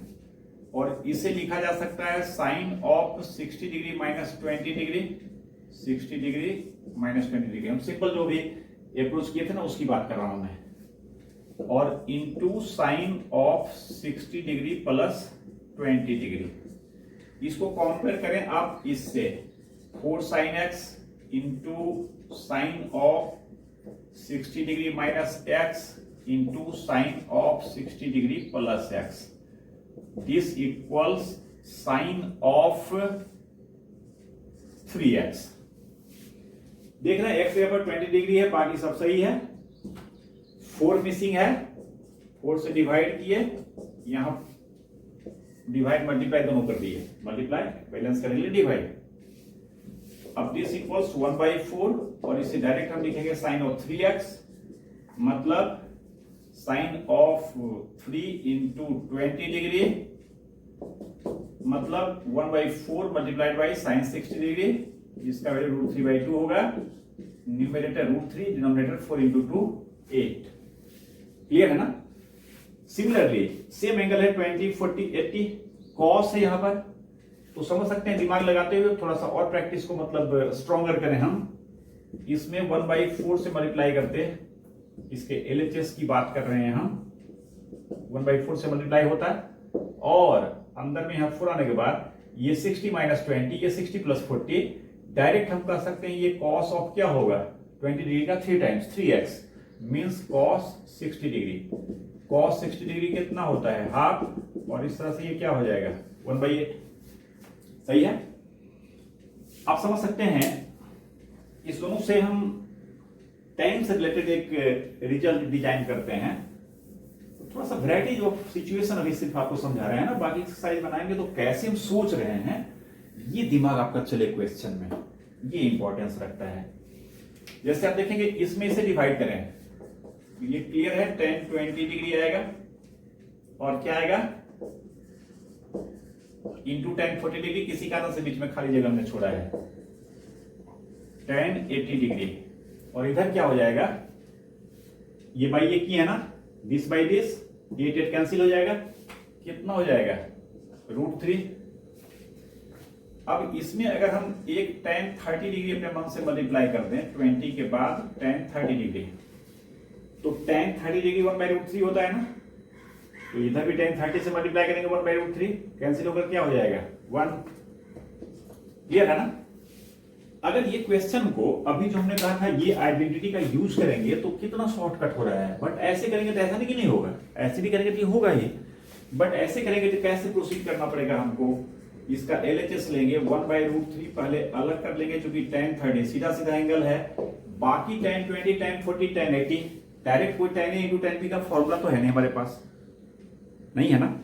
Speaker 1: और इसे लिखा जा सकता है sin of 60 degree minus 20 degree, 60 degree minus 20 degree. हम सिंपल जो भी अप्रोच किए थे ना उसकी बात कर रहा हूं मैं, और into sin of 60 degree plus 20 degree. इसको कंपेयर करें आप इससे, 4 sin x into sine of 60 degree minus x into sine of 60 degree plus x, this equals sine of 3x। देख रहे हैं x यहाँ पर 20 डिग्री है, बाकी सब सही है, 4 मिसिंग है, 4 से डिवाइड किए, यहां डिवाइड मल्टीप्लाई दोनों कर दिए, मल्टीप्लाई बैलेंस करने के लिए डिवाइड। अब दिस इक्वल्स 1/4, और इसे डायरेक्ट हम लिखेंगे साइन ऑफ 3x मतलब साइन ऑफ 3 इंटू 20 डिग्री मतलब 1/4 मल्टीप्लाइड बाई साइन 60 डिग्री, जिसका वैल्यू √3/2 होगा, न्यूमरेटर √3, डिनोमिनेटर 4 इंटू 2 8। क्लियर है ना। सिमिलरली सेम एंगल है 20 40 80, कॉस है यहां पर, तो समझ सकते हैं, दिमाग लगाते हुए थोड़ा सा और प्रैक्टिस को मतलब स्ट्रॉन्गर करें हम। इसमें 1/4 से मल्टीप्लाई करते हैं, इसके LHS की बात कर रहे हैं हम, 1/4 से मल्टीप्लाई होता है, और अंदर में यहां 4 आने के बाद ये 60 माइनस 20, ये 60 प्लस 40। डायरेक्ट हम कह सकते हैं ये कॉस ऑफ क्या होगा 20 डिग्री का 3 times 3x means cos 60 degree. Cos 60 degree कितना होता है हाफ, और इस तरह से ये क्या हो जाएगा 1/8। सही है। आप समझ सकते हैं इस दोनों से हम टाइम से रिलेटेड एक रिजल्ट डिजाइन करते हैं। तो थोड़ा सा वैरायटी ऑफ सिचुएशन अभी सिर्फ आपको समझा रहे हैं ना, बाकी एक्सरसाइज बनाएंगे तो कैसे हम सोच रहे हैं ये दिमाग आपका चले क्वेश्चन में, ये इंपॉर्टेंस रखता है। जैसे आप देखेंगे इसमें इसे डिवाइड करें, ये क्लियर है 10 20 डिग्री आएगा और क्या आएगा इंटू 10 40 डिग्री, किसी कारण से बीच में खाली जगह हमने छोड़ा है 10 80 डिग्री। और इधर क्या हो जाएगा ये बाई ये की है ना, दिस बाई दिस 8 8 कैंसिल हो जाएगा, कितना हो जाएगा √3। अब इसमें अगर हम एक tan 30 डिग्री अपने मन से मल्टीप्लाई कर दें 20 के बाद tan 30 डिग्री, तो tan 30 डिग्री 1/√3 होता है ना, तो इधर भी tan 30 से मल्टीप्लाई करेंगे 1/√3 कैंसिल होकर क्या हो जाएगा 1। क्लियर है ना। अगर ये क्वेश्चन को अभी जो हमने कहा था ये आइडेंटिटी का यूज करेंगे तो कितना शॉर्टकट हो रहा है, बट ऐसे करेंगे तो ऐसा नहीं कि नहीं होगा, ऐसे भी करेंगे तो होगा ही, बट ऐसे करेंगे तो कैसे प्रोसीड करना पड़ेगा हमको। इसका LHS लेंगे 1/√3 पहले अलग कर लेंगे, क्योंकि tan 30 सीधा सीधा एंगल है, बाकी tan 20 tan 40 tan 80 डायरेक्ट कोई tan A × tan B का फॉर्मूला तो है नहीं हमारे पास, नहीं है ना।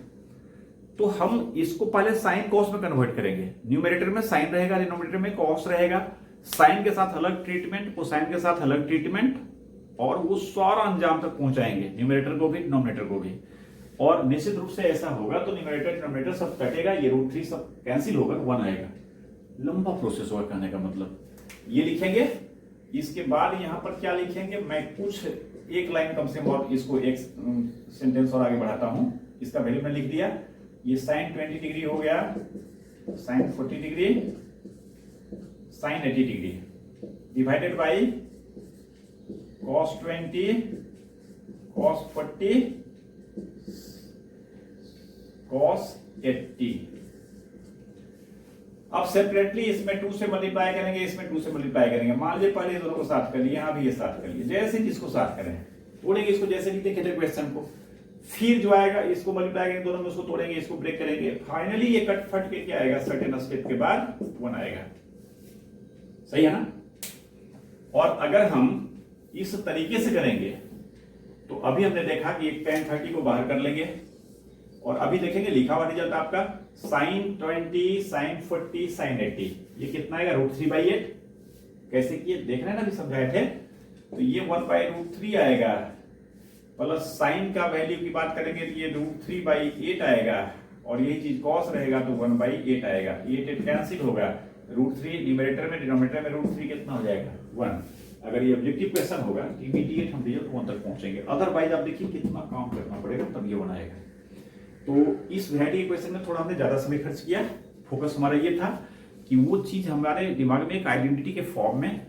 Speaker 1: तो हम इसको पहले साइन कॉस में कन्वर्ट करेंगे, न्यूमरेटर में साइन रहेगा डिनोमिनेटर में कॉस रहेगा, साइन के साथ अलग ट्रीटमेंट कोसाइन के साथ अलग ट्रीटमेंट, और वो सारा अंजाम तक पहुंचाएंगे न्यूमरेटर को भी डिनोमिनेटर को भी। और निश्चित रूप से ऐसा होगा तो न्यूमरेटर डिनोमिनेटर सब कटेगा, ये √3 सब कैंसिल होगा 1 आएगा। लंबा प्रोसेस होगा कहने का मतलब। ये लिखेंगे, इसके बाद यहां पर क्या लिखेंगे, मैं कुछ एक लाइन कम से कम इसको एक सेंटेंस और आगे बढ़ाता हूं। इसका वैल्यू मैं लिख दिया, ये साइन 20 डिग्री हो गया, sine 40 degree, sine 80 degree divided by cos 20 cos 40 cos 80। अब सेपरेटली इसमें 2 से मल्टीप्लाई करेंगे, इसमें 2 से मल्टीप्लाई करेंगे। मान लीजिए पहले दोनों को साथ कर लिए, यहां भी ये साथ कर लिए, जैसे जिसको साथ करें तोड़ेंगे इसको, जैसे भी देखे थे क्वेश्चन को, फिर जो आएगा इसको मल्टीप्लाई करेंगे दोनों में, उसको तोड़ेंगे, इसको ब्रेक करेंगे, फाइनली ये कट फट के क्या आएगा सर्टेन स्टेप के बाद 1 आएगा। सही है ना। और अगर हम इस तरीके से करेंगे तो अभी हमने देखा कि एक tan 30 को बाहर कर लेंगे, और अभी देखेंगे लिखा हुआ रिजल्ट आपका sin 20 sin 40 sin 80, ये कितना आएगा √3/8। कैसे किए देख रहे हैं ना, अभी समझाए थे। तो ये 1/√3 आएगा, प्लस साइन का वैल्यू की बात करेंगे तो ये √3/8 आएगा, और यही चीज कॉस रहेगा तो 1/8 आएगा। 8 8 कैंसिल होगा, √3 न्यूमरेटर में डिनोमिनेटर में √3 कितना हो जाएगा 1। अगर ये ऑब्जेक्टिव क्वेश्चन होगा इमीडिएट हम रिजल्ट 1 तक पहुंचेंगे, अदरवाइज आप देखिए कितना काम करना पड़ेगा तब ये बनाएगा। तो इस वैरायटी के क्वेश्चन में थोड़ा हमने ज्यादा समय खर्च किया, फोकस हमारा ये था कि वो चीज हमारे दिमाग में एक आइडेंटिटी के फॉर्म में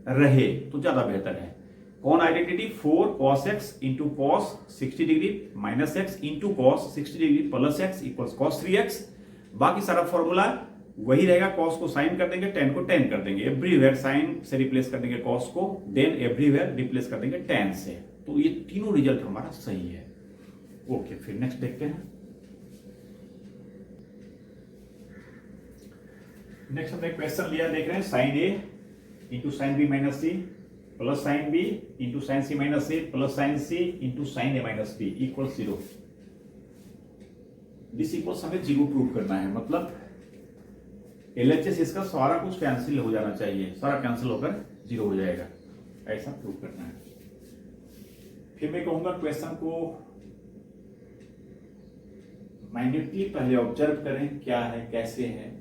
Speaker 1: रहे तो ज्यादा बेहतर है। कौन identity 4 cos x into cos 60 degree minus x into cos 60 degree plus x equals cos 3x। बाकी सारा फॉर्मूला वही रहेगा, cos को साइन कर देंगे, tan को tan कर देंगे, एवरीवेयर साइन से रिप्लेस कर देंगे cos को, then एवरीवेयर रिप्लेस कर देंगे tan से। तो ये तीनों रिजल्ट हमारा सही है। ओके, फिर नेक्स्ट देखते हैं। नेक्स्ट हमने क्वेश्चन लिया, देख रहे हैं sin a into sine b minus c plus sign b into sine c minus a plus sign c into sine a minus b equal 0। This equals हमें 0 प्रूव करना है, मतलब LHS इसका सारा कुछ कैंसिल हो जाना चाहिए, सारा कैंसिल होकर 0 हो जाएगा, ऐसा प्रूव करना है। फिर मैं कहूंगा क्वेश्चन को माइन्यूटली पहले ऑब्जर्व करें क्या है कैसे है।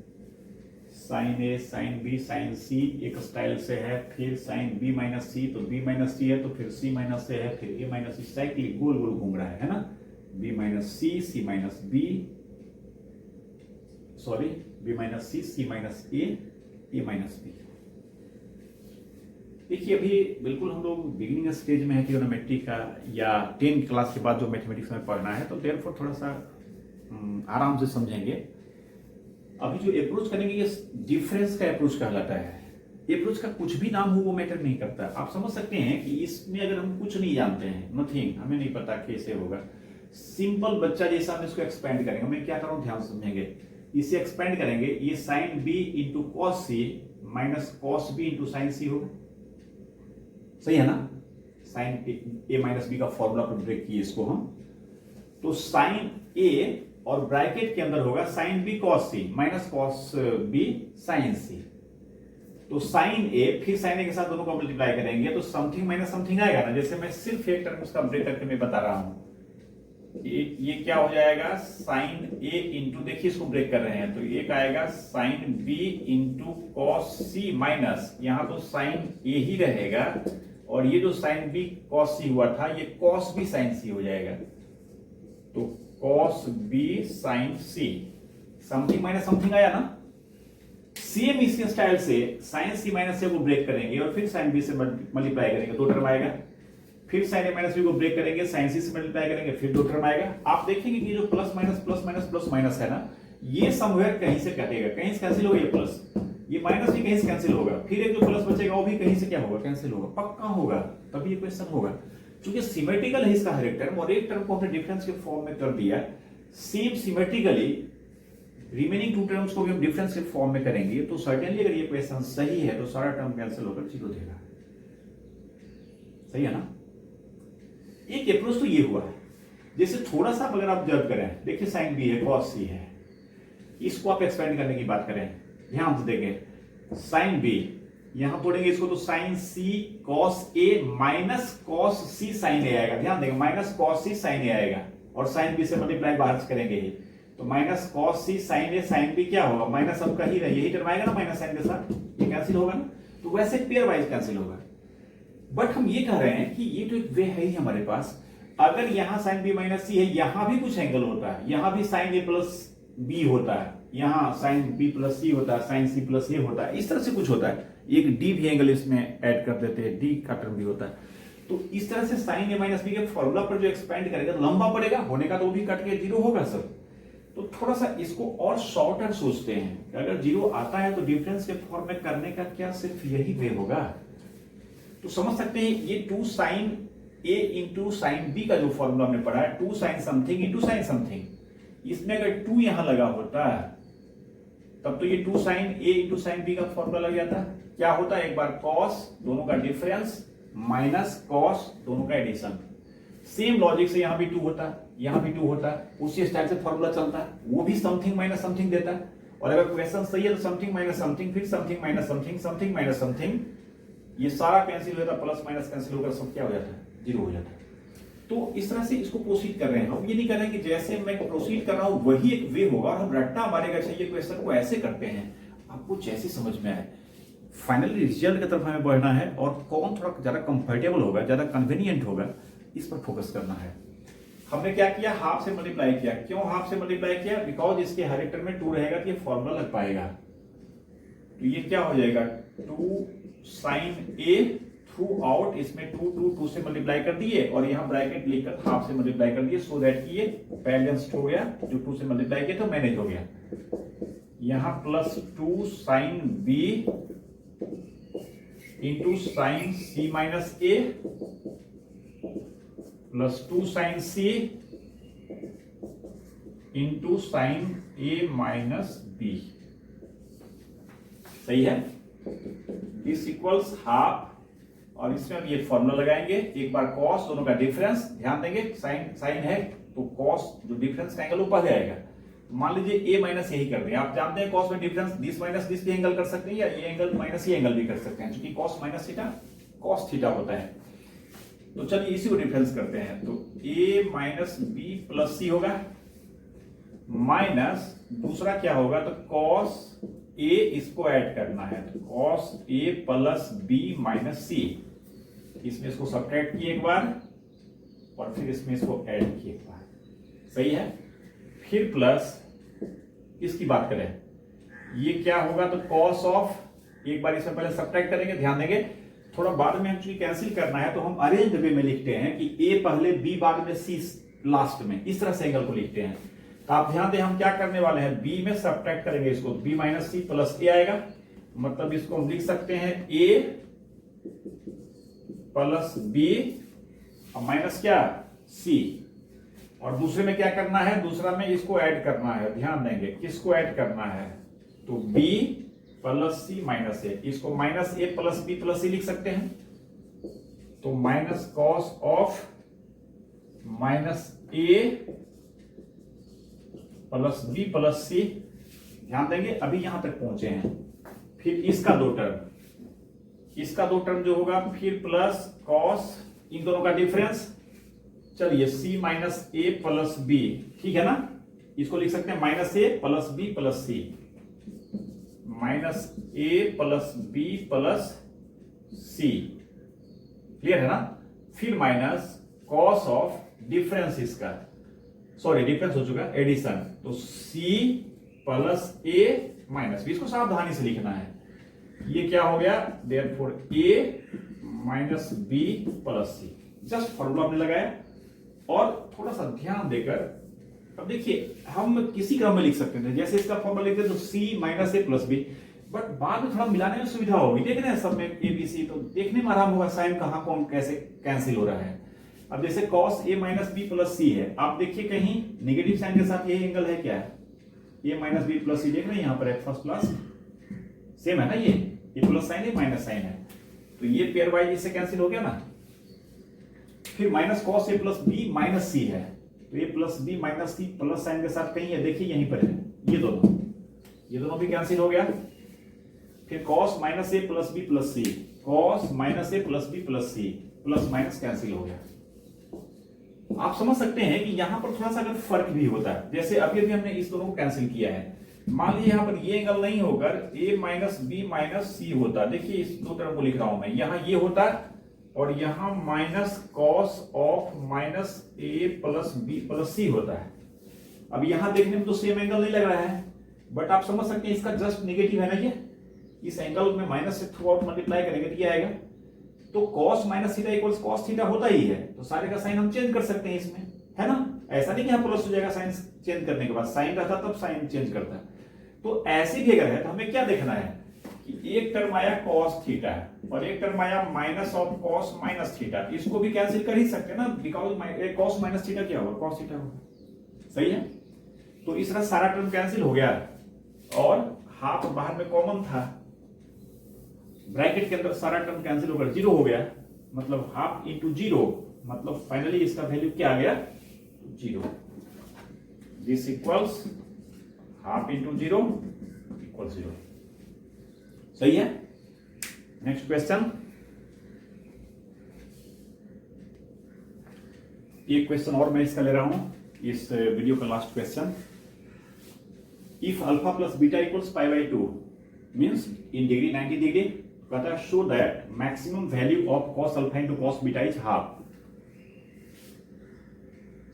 Speaker 1: साइन ए साइन बी साइन सी एक स्टाइल से है, फिर साइन बी माइनस सी, तो बी माइनस सी है तो फिर सी माइनस से है, फिर ए माइनस सी, साइक्लिक गोल गोल घूम रहा है ना। B minus C minus B, sorry B minus C minus A minus B. देखिए अभी बिल्कुल हम लोग बिगिनिंग स्टेज में है ट्रिग्नोमेट्री का, या 10 क्लास के बाद जो मैथमेटिक्स में पढ़ना है, तो देयरफॉर थोड़ा सा आराम से समझेंगे। अभी जो अप्रोच करेंगे ये डिफरेंस का अप्रोच कहलाता है। अप्रोच का कुछ भी नाम हो वो मैटर नहीं करता। आप समझ सकते हैं कि इसमें अगर हम कुछ नहीं जानते हैं, नथिंग, हमें नहीं पता कैसे होगा, सिंपल बच्चा जैसा हम इसको एक्सपेंड करेंगे। मैं क्या कर रहा हूं ध्यान समझेंगे, इसे एक्सपेंड करेंगे, ये sine B into cos C minus cos B into sine C होगा, सही है ना। साइन ए माइनस बी का फॉर्मूला पर ब्रेक किए इसको हम, तो साइन ए और ब्रैकेट के अंदर होगा sine B cos C minus cos B sign सी। तो साइन ए फिर साइन ए के साथ दोनों को मल्टीप्लाई करेंगे तो समथिंग माइनस समथिंग आएगा ना। जैसे मैं सिर्फ एक टर्म उसका ब्रेक करके मैं बता रहा हूं, ये क्या हो जाएगा, साइन ए इंटू, देखिए इसको ब्रेक कर रहे हैं तो एक आएगा sign B into cos C minus, यहां तो साइन ए ही रहेगा और ये जो साइन बी कॉस सी हुआ था ये कॉस बी साइन सी हो जाएगा। तो कॉस बी साइन सी, समथिंग माइनस समथिंग आया ना। सेम इसी स्टाइल से साइन सी माइनस से को ब्रेक करेंगे और फिर साइन बी से मल्टीप्लाई करेंगे, दो टर्म आएगा। फिर साइन ए माइनस बी को ब्रेक करेंगे, साइन सी से मल्टीप्लाई करेंगे, फिर दो टर्म आएगा। आप देखेंगे कि जो plus minus plus minus plus minus है ना, ये समवेयर कहीं से कटेगा, कहीं से कैंसिल होगा ये प्लस, ये माइनस भी कहीं से कैंसिल होगा, फिर एक जो प्लस बचेगा वो भी कहीं से क्या होगा, कैंसिल होगा, पक्का होगा, तभी ये क्वेश्चन होगा। क्योंकि सिमेट्रिकल है इसका हर एक टर्म, और एक टर्म को हमने डिफरेंस के फॉर्म में कर दिया, same symmetrically remaining to terms को भी हम डिफरेंस के फॉर्म में करेंगे। तो सर्टेनली अगर ये क्वेश्चन सही है तो सारा टर्म कैंसिल होकर जीरो देगा, सही है ना। एक अप्रोच तो ये हुआ है। जैसे थोड़ा सा अगर आप ऑब्जर्व करें, देखिए साइन बी है कॉस सी है, इसको आप एक्सपेंड करने की बात करें, ध्यान से देखें, साइन बी यहां तोड़ेंगे इसको तो sign C cos A minus cos C sign ए आएगा, ध्यान देंगे माइनस कॉस सी साइन ए आएगा, और साइन बी से मल्टीप्लाई बाहर से करेंगे ही, तो माइनस कॉस सी साइन ए साइन बी क्या होगा, माइनस हम कहीं रहे, यही टर्म आएगा ना माइनस साइन के साथ, ये कैंसिल होगा ना। तो वैसे पेयर वाइज कैंसिल होगा। बट हम ये कह रहे हैं कि ये तो एक वे है ही हमारे पास, अगर यहां साइन बी माइनस सी है, यहां भी कुछ एंगल होता है, यहां भी साइन ए प्लस बी होता है, यहां साइन बी प्लस सी होता है, साइन सी प्लस ए होता है, इस तरह से कुछ होता है, एक डी भी एंगल इसमें ऐड कर देते हैं, डी का टर्म भी होता है। तो इस तरह से साइन ए माइनस बी के फॉर्मूला पर जो एक्सपेंड करेगा तो लंबा पड़ेगा, होने का तो वो भी कट के जीरो होगा सर। तो थोड़ा सा इसको और शॉर्टर सोचते हैं, अगर जीरो आता है तो डिफरेंस के फॉर्म में करने का क्या सिर्फ यही वे होगा। तो समझ सकते हैं ये two sine A into sine B का जो फॉर्मूला हमने पढ़ा है, two sine something into sine something, इसमें अगर टू यहां लगा होता है तब तो ये two sine A into sine B का फॉर्मूला लग जाता है। क्या होता है, एक बार कॉस दोनों का डिफरेंस माइनस कॉस दोनों का एडिशन। सेम लॉजिक से यहां भी टू होता है, यहां भी टू होता है, उसी स्टाइल से फॉर्मूला चलता है, वो भी समथिंग माइनस समथिंग देता है। और अगर क्वेश्चन सही है तो समथिंग माइनस समथिंग, फिर something minus something, something minus something, ये सारा कैंसिल हो जाता है, प्लस माइनस कैंसिल होकर सब क्या हो जाता है, जीरो हो जाता है। तो इस तरह से इसको प्रोसीड कर रहे हैं। हम ये नहीं कर रहे हैं कि जैसे मैं प्रोसीड कर रहा हूं वही एक वे होगा और हम रट्टा मारेगा, चाहिए क्वेश्चन को ऐसे करते हैं, आपको जैसे समझ में आए। फाइनली रिजल्ट की तरफ हमें बढ़ना है और कौन थोड़ा ज्यादा कंफर्टेबल होगा, ज्यादा कन्वीनियंट होगा, इस पर फोकस करना है। हमने क्या किया, हाफ से मल्टीप्लाई किया। क्यों हाफ से मल्टीप्लाई किया, बिकॉज इसके हर एक टर्म में टू रहेगा तो ये फॉर्मूला लग पाएगा। तो ये क्या हो जाएगा, two sine A throughout, इसमें टू से मल्टीप्लाई कर दिए और यहां ब्रैकेट लेकर हाफ से मल्टीप्लाई कर दिए, सो दैट कि ये बैलेंस्ड हो गया, जो टू से मल्टीप्लाई किया तो मैनेज हो गया। यहां plus two sine B into sine C minus A plus two sine C into sine A minus B, सही है। दिस इक्वल्स हाफ, और इसमें अब ये फॉर्मूला लगाएंगे, एक बार कॉस दोनों का डिफरेंस, ध्यान देंगे साइन साइन है तो कॉस जो डिफरेंस का एंगल ऊपर जाएगा। मान लीजिए a माइनस यही कर दें, आप जानते हैं कॉस में डिफरेंस दिस माइनस दिस भी एंगल कर सकते हैं, या ये एंगल माइनस ये एंगल भी कर सकते हैं, क्योंकि cos minus theta cos theta होता है। तो चलिए इसी को डिफरेंस करते हैं, तो a माइनस बी प्लस सी होगा, माइनस दूसरा क्या होगा, तो कॉस a इसको ऐड करना है, तो cos a plus b minus C, इसमें इसको सब्ट्रैक्ट किए एक बार और फिर इसमें इसको ऐड किए एक बार, सही है। फिर प्लस इसकी बात करें, ये क्या होगा, तो कॉस ऑफ, एक बार इसमें पहले सब्ट्रैक्ट करेंगे, ध्यान देंगे थोड़ा बाद में एक्चुअली कैंसिल करना है तो हम अरेंज वे में लिखते हैं कि a पहले b बाद में c लास्ट में, इस तरह से एंगल को लिखते हैं। आप ध्यान दें, हम क्या करने वाले हैं, बी में सब्ट्रैक्ट करेंगे इसको, बी माइनस सी प्लस ए आएगा, मतलब इसको हम लिख सकते हैं ए प्लस बी और माइनस क्या सी। और दूसरे में क्या करना है, दूसरा में इसको ऐड करना है, ध्यान देंगे किसको ऐड करना है, तो B plus C minus A, इसको minus A plus B plus C लिख सकते हैं, तो minus cos of minus A plus B plus C. ध्यान देंगे अभी यहां तक पहुंचे हैं, फिर इसका दो टर्म जो होगा, फिर प्लस कॉस, इन दोनों का डिफरेंस, चलिए सी माइनस ए प्लस बी, ठीक है ना, इसको लिख सकते हैं minus A plus B plus C, minus A plus B plus C, clear है ना। फिर माइनस कॉस ऑफ डिफरेंस, इसका सॉरी डिफरेंस हो चुका है, एडिशन, तो सी प्लस ए माइनस बी, इसको सावधानी से लिखना है, ये क्या हो गया, देयरफॉर ए माइनस बी प्लस सी, जस्ट फॉर्मूला हमने लगाया। और थोड़ा सा ध्यान देकर अब देखिए, हम किसी क्रम में लिख सकते थे, जैसे इसका फॉर्मूला लिखते तो C minus A plus B, but बाद में थोड़ा मिलाने में सुविधा होगी, देख रहे हैं सब में ए बी सी, तो देखने में आराम होगा साइन कहां कौन कैसे कैंसिल हो रहा है। अब जैसे cos a minus B plus C है, आप देखिए कहीं नेगेटिव साइन के साथ ये एंगल है क्या है, a माइनस बी प्लस सी, देख रहे हैं यहां पर है फर्स्ट क्लास, सेम है ना, ये प्लस साइन है माइनस साइन है, तो ये पेयर वाइज इससे कैंसिल हो गया ना। फिर minus cos a plus B minus C है, तो a plus B minus C plus sine के साथ कहीं है, देखिए यहीं पर है, ये दोनों भी कैंसिल हो गया। फिर cos minus A plus B plus C, cos minus A plus B plus C, plus minus cancel हो गया। आप समझ सकते हैं कि यहां पर थोड़ा सा अगर फर्क भी होता है, जैसे अभी हमने इस दोनों को कैंसिल किया है, मान लीजिए यहां पर ये एंगल नहीं होकर a माइनस बी माइनस सी होता, देखिए इस दो टर्म को लिख रहा हूं मैं, यहां ये होता और यहां minus cos of minus A plus B plus C होता है। अब यहां देखने में तो सेम एंगल नहीं लग रहा है, बट आप समझ सकते हैं इसका जस्ट नेगेटिव है ना, ये इस एंगल में माइनस से थ्रू आउट मल्टीप्लाई करेंगे तो ये आएगा, तो cos minus theta equals cos theta होता ही है, तो सारे का साइन हम चेंज कर सकते हैं इसमें, है ना, ऐसा नहीं कि यहाँ प्लस हो जाएगा साइन चेंज करने के बाद, साइन रहता तब साइन चेंज करता। तो ऐसी भी अगर है तो हमें क्या देखना है कि एक टर्म आया cos थीटा और एक टर्म आया minus of cos minus theta, इसको भी कैंसिल कर ही सकते हैं ना, बिकॉज cos माइनस थीटा क्या होगा, cos थीटा होगा, सही है। तो इस तरह सारा टर्म कैंसिल हो गया और हाफ बाहर में कॉमन था, ब्रैकेट के अंदर सारा टर्म कैंसिल होकर जीरो हो गया, मतलब हाफ इंटू जीरो, मतलब फाइनली इसका वैल्यू क्या आ गया, zero. This equals half into zero equal zero, सही है। नेक्स्ट क्वेश्चन, एक क्वेश्चन और मैं इसका ले रहा हूं, इस वीडियो का last question. If alpha plus beta equals pi by two means in degree 90 degree, कहता है show that maximum value of cos alpha into cos beta is half.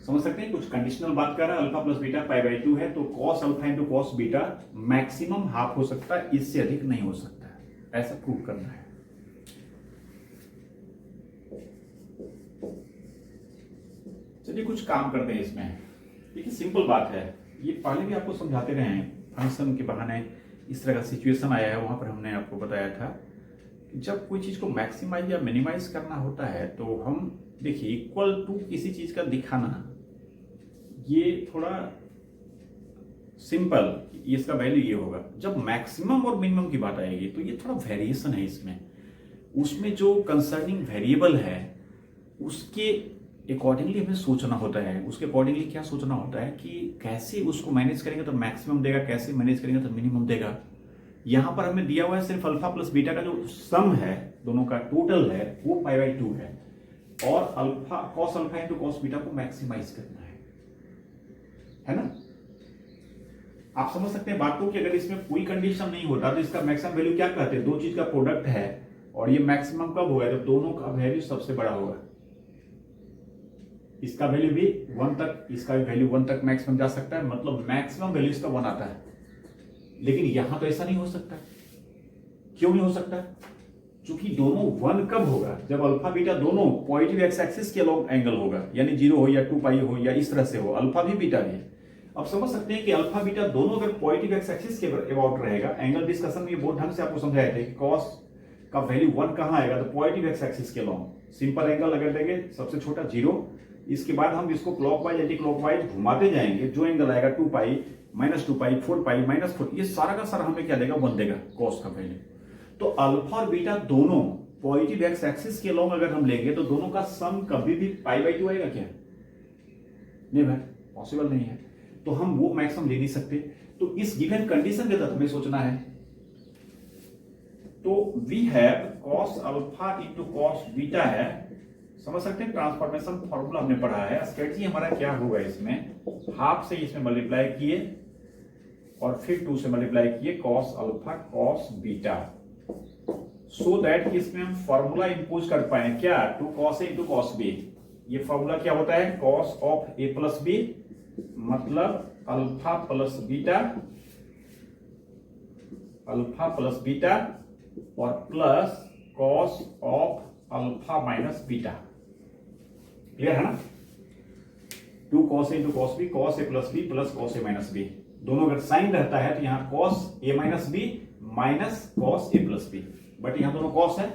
Speaker 1: समझ सकते हैं, कुछ कंडीशनल बात कर रहा है, alpha plus beta pi by two है, तो cos alpha into cos beta maximum half हो सकता है, इससे अधिक नहीं हो सकता है, ऐसा प्रूव करना है। चलिए कुछ काम करते हैं इसमें, देखिए सिंपल बात है, ये पहले भी आपको समझाते रहे हैं, फंक्शन के बहाने इस तरह का सिचुएशन आया है, वहां पर हमने आपको बताया था जब कोई चीज को मैक्सिमाइज या मिनिमाइज करना होता है तो हम देखिए इक्वल टू किसी चीज का दिखाना, ये थोड़ा सिंपल, इसका वैल्यू ये होगा। जब मैक्सिमम और मिनिमम की बात आएगी तो ये थोड़ा वेरिएशन है इसमें, उसमें जो कंसर्निंग वेरिएबल है उसके अकॉर्डिंगली हमें सोचना होता है, उसके अकॉर्डिंगली क्या सोचना होता है कि कैसे उसको मैनेज करेंगे तो मैक्सिमम देगा, कैसे मैनेज करेंगे तो मिनिमम देगा। यहां पर हमें दिया हुआ है सिर्फ अल्फा प्लस बीटा का जो सम है, दोनों का टोटल है वो पाई बाई टू है, और alpha cos alpha into cos beta को मैक्सिमाइज करना है ना। आप समझ सकते हैं बात को कि अगर इसमें कोई कंडीशन नहीं होता तो इसका मैक्सिमम वैल्यू क्या कहते हैं, दो चीज का प्रोडक्ट है और ये मैक्सिमम कब होगा, जब दोनों का वैल्यू सबसे बड़ा होगा। इसका वैल्यू भी 1 तक, इसका भी वैल्यू 1 तक मैक्सिमम जा सकता है, मतलब मैक्सिमम वैल्यू इसका 1 आता है। लेकिन यहां तो ऐसा नहीं हो सकता, क्यों नहीं हो सकता, क्योंकि दोनों 1 कब होगा, जब अल्फा बीटा दोनों पॉजिटिव एक्स एक्सिस के अलोंग एंगल होगा, यानी 0 हो या 2 पाई हो या इस तरह से हो, अल्फा भी बीटा भी। अब समझ सकते हैं कि अल्फा बीटा दोनों अगर पॉजिटिव एक्स एक्सिस के अबाउट रहेगा, एंगल डिस्कशन में ये बहुत ढंग से आपको समझाए थे कि कॉस का वैल्यू 1 कहां आएगा, तो पॉजिटिव एक्स एक्सिस के अलोंग सिंपल एंगल अगर देंगे सबसे छोटा 0, इसके बाद हम इसको क्लॉकवाइज एंटी क्लॉकवाइज घुमाते जाएंगे, जो एंगल आएगा 2 पाई -2 पाई 4 पाई -4, ये सारा का सारा हमें क्या देगा 1 देगा कॉस का वैल्यू। तो अल्फा और बीटा दोनों पॉजिटिव एक्स एक्सिस के अलोंग अगर हम लेंगे तो दोनों का सम कभी भी π/2 आएगा क्या? नहीं भाई, पॉसिबल नहीं है, तो हम वो मैक्सिमम ले नहीं सकते। तो इस गिवन कंडीशन के तहत हमें सोचना है, तो we have cos alpha into cos beta है, समझ सकते हैं ट्रांसफॉर्मेशन फॉर्मूला हमने पढ़ा है। स्ट्रेटजी हमारा क्या होगा, इसमें हाफ से इसमें मल्टीप्लाई किए और फिर 2 से मल्टीप्लाई किए cos alpha cos beta, so that इसमें हम फॉर्मूला इंपोज कर पाए क्या, 2 cos a into cos b। ये फॉर्मूला क्या होता है, cos of a plus b मतलब alpha plus beta, alpha plus beta और plus cos of alpha minus beta. Clear है ना? 2 cos a into cos b, cos a plus b plus cos a minus b, दोनों अगर sign रहता है तो यहाँ cos a minus b minus cos a plus b, but यहाँ दोनों cos है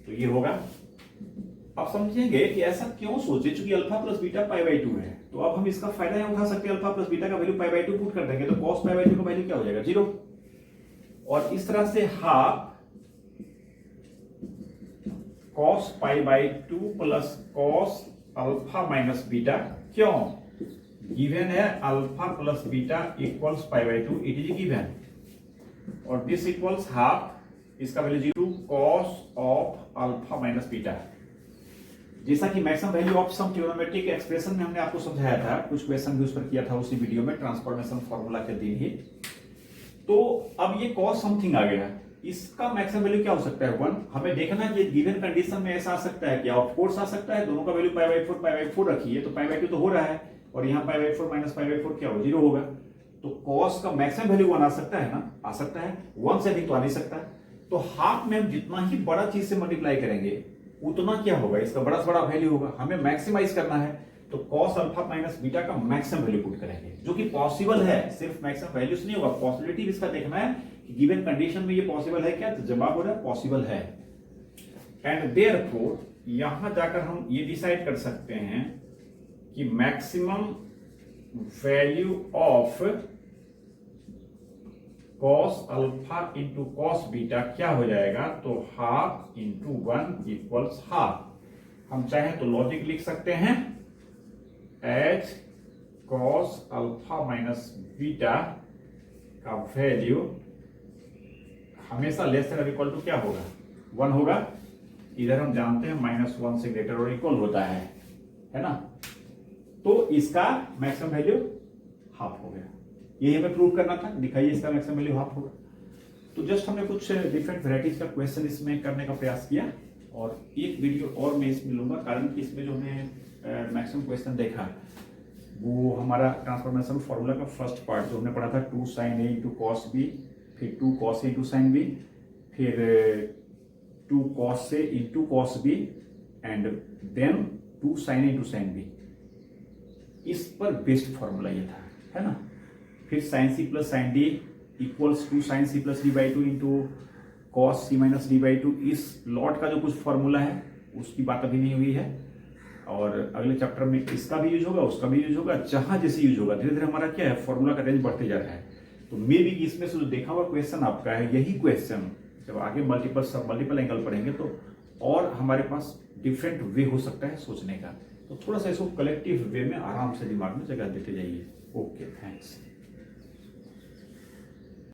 Speaker 1: तो ये होगा। अब समझेंगे कि ऐसा क्यों सोचे, चूंकि अल्फा प्लस बीटा π/2 है, तो अब हम इसका फायदा यहाँ उठा सकते हैं, अल्फा प्लस बीटा का वैल्यू π/2 पुट कर देंगे तो cos π/2 का वैल्यू क्या हो जाएगा 0, और इस तरह से half cos π/2 plus cos alpha minus beta, क्यों गिवन है alpha plus beta equals π/2, it is given, और दिस इक्वल्स हाफ, इसका value 0 cos of alpha minus beta. जैसा कि maximum value of some trigonometric expression में हमने आपको समझाया था, कुछ क्वेश्चन भी उस पर किया था उसी वीडियो में ट्रांसफॉर्मेशन फॉर्मूला के दिन ही। तो अब ये cos समथिंग आ गया, इसका मैक्सिमम वैल्यू क्या हो सकता है 1। हमें देखना है कि गिवन कंडीशन में ऐसा आ सकता है, क्या ऑफ कोर्स आ सकता है, दोनों का वैल्यू π/4 रखिए तो π/2 तो हो रहा है, और यहाँ π/4 माइनस π/4 क्या हो 0 होगा, तो cos का मैक्सिमम वैल्यू 1 आ सकता है ना, आ सकता है, 1 से अधिक तो आ नहीं सकता। तो हाफ में हम जितना ही बड़ा चीज से मल्टीप्लाई करेंगे उतना क्या होगा, इसका बड़ा से बड़ा वैल्यू होगा, हमें मैक्सिमाइज करना है, तो cos अल्फा माइनस बीटा का मैक्सिमम वैल्यू पुट करेंगे, जो कि पॉसिबल है, सिर्फ मैक्सिमम वैल्यूज नहीं होगा, पॉसिबिलिटी इसका देखना है कि गिवन कंडीशन में ये पॉसिबल है क्या, तो जवाब हो रहा है पॉसिबल है। एंड देयरफॉर यहां जाकर हम ये डिसाइड कर सकते हैं कि maximum value of cos alpha into cos beta क्या हो जाएगा, तो हाफ इंटू 1 इक्वल्स हाफ। हम चाहें तो लॉजिक लिख सकते हैं H cos alpha minus beta का वैल्यू हमेशा लेस देन और इक्वल टू क्या होगा 1 होगा, इधर हम जानते हैं -1 से ग्रेटर और इक्वल होता है ना, तो इसका मैक्सिमम वैल्यू हाफ हो गया, यही हमें प्रूव करना था, दिखाइए इसका मैक्सिमम वैल्यू हाफ होगा। तो जस्ट हमने कुछ डिफरेंट वैरायटीज का क्वेश्चन इसमें करने का प्रयास किया, और एक वीडियो और मैं इसमें लूंगा, कारण कि इसमें जो हमने मैक्सिमम क्वेश्चन देखा वो हमारा ट्रांसफॉर्मेशन फॉर्मूला का फर्स्ट पार्ट जो हमने पढ़ा था 2 sin a into cos b, फिर 2 cos a into sin b, फिर 2 cos a into cos b and then 2 sin a into sin b, इस पर बेस्ड फॉर्मूला ये था, है ना। फिर sin c plus sin d equals two sin c plus d/2 into cos c minus d/2, इस lot का जो कुछ फॉर्मूला है उसकी बात अभी नहीं हुई है, और अगले चैप्टर में इसका भी यूज होगा, उसका भी यूज होगा, जहां जैसे यूज होगा, धीरे धीरे हमारा क्या है फॉर्मूला का रेंज बढ़ते जा रहा है। तो मे भी इसमें से जो देखा हुआ क्वेश्चन आपका है, यही क्वेश्चन जब आगे मल्टीपल एंगल पढ़ेंगे तो और हमारे पास डिफरेंट वे हो सकता है सोचने का, तो थोड़ा सा इसको कलेक्टिव वे में आराम से दिमाग में जगह देते जाइए। Okay, thanks.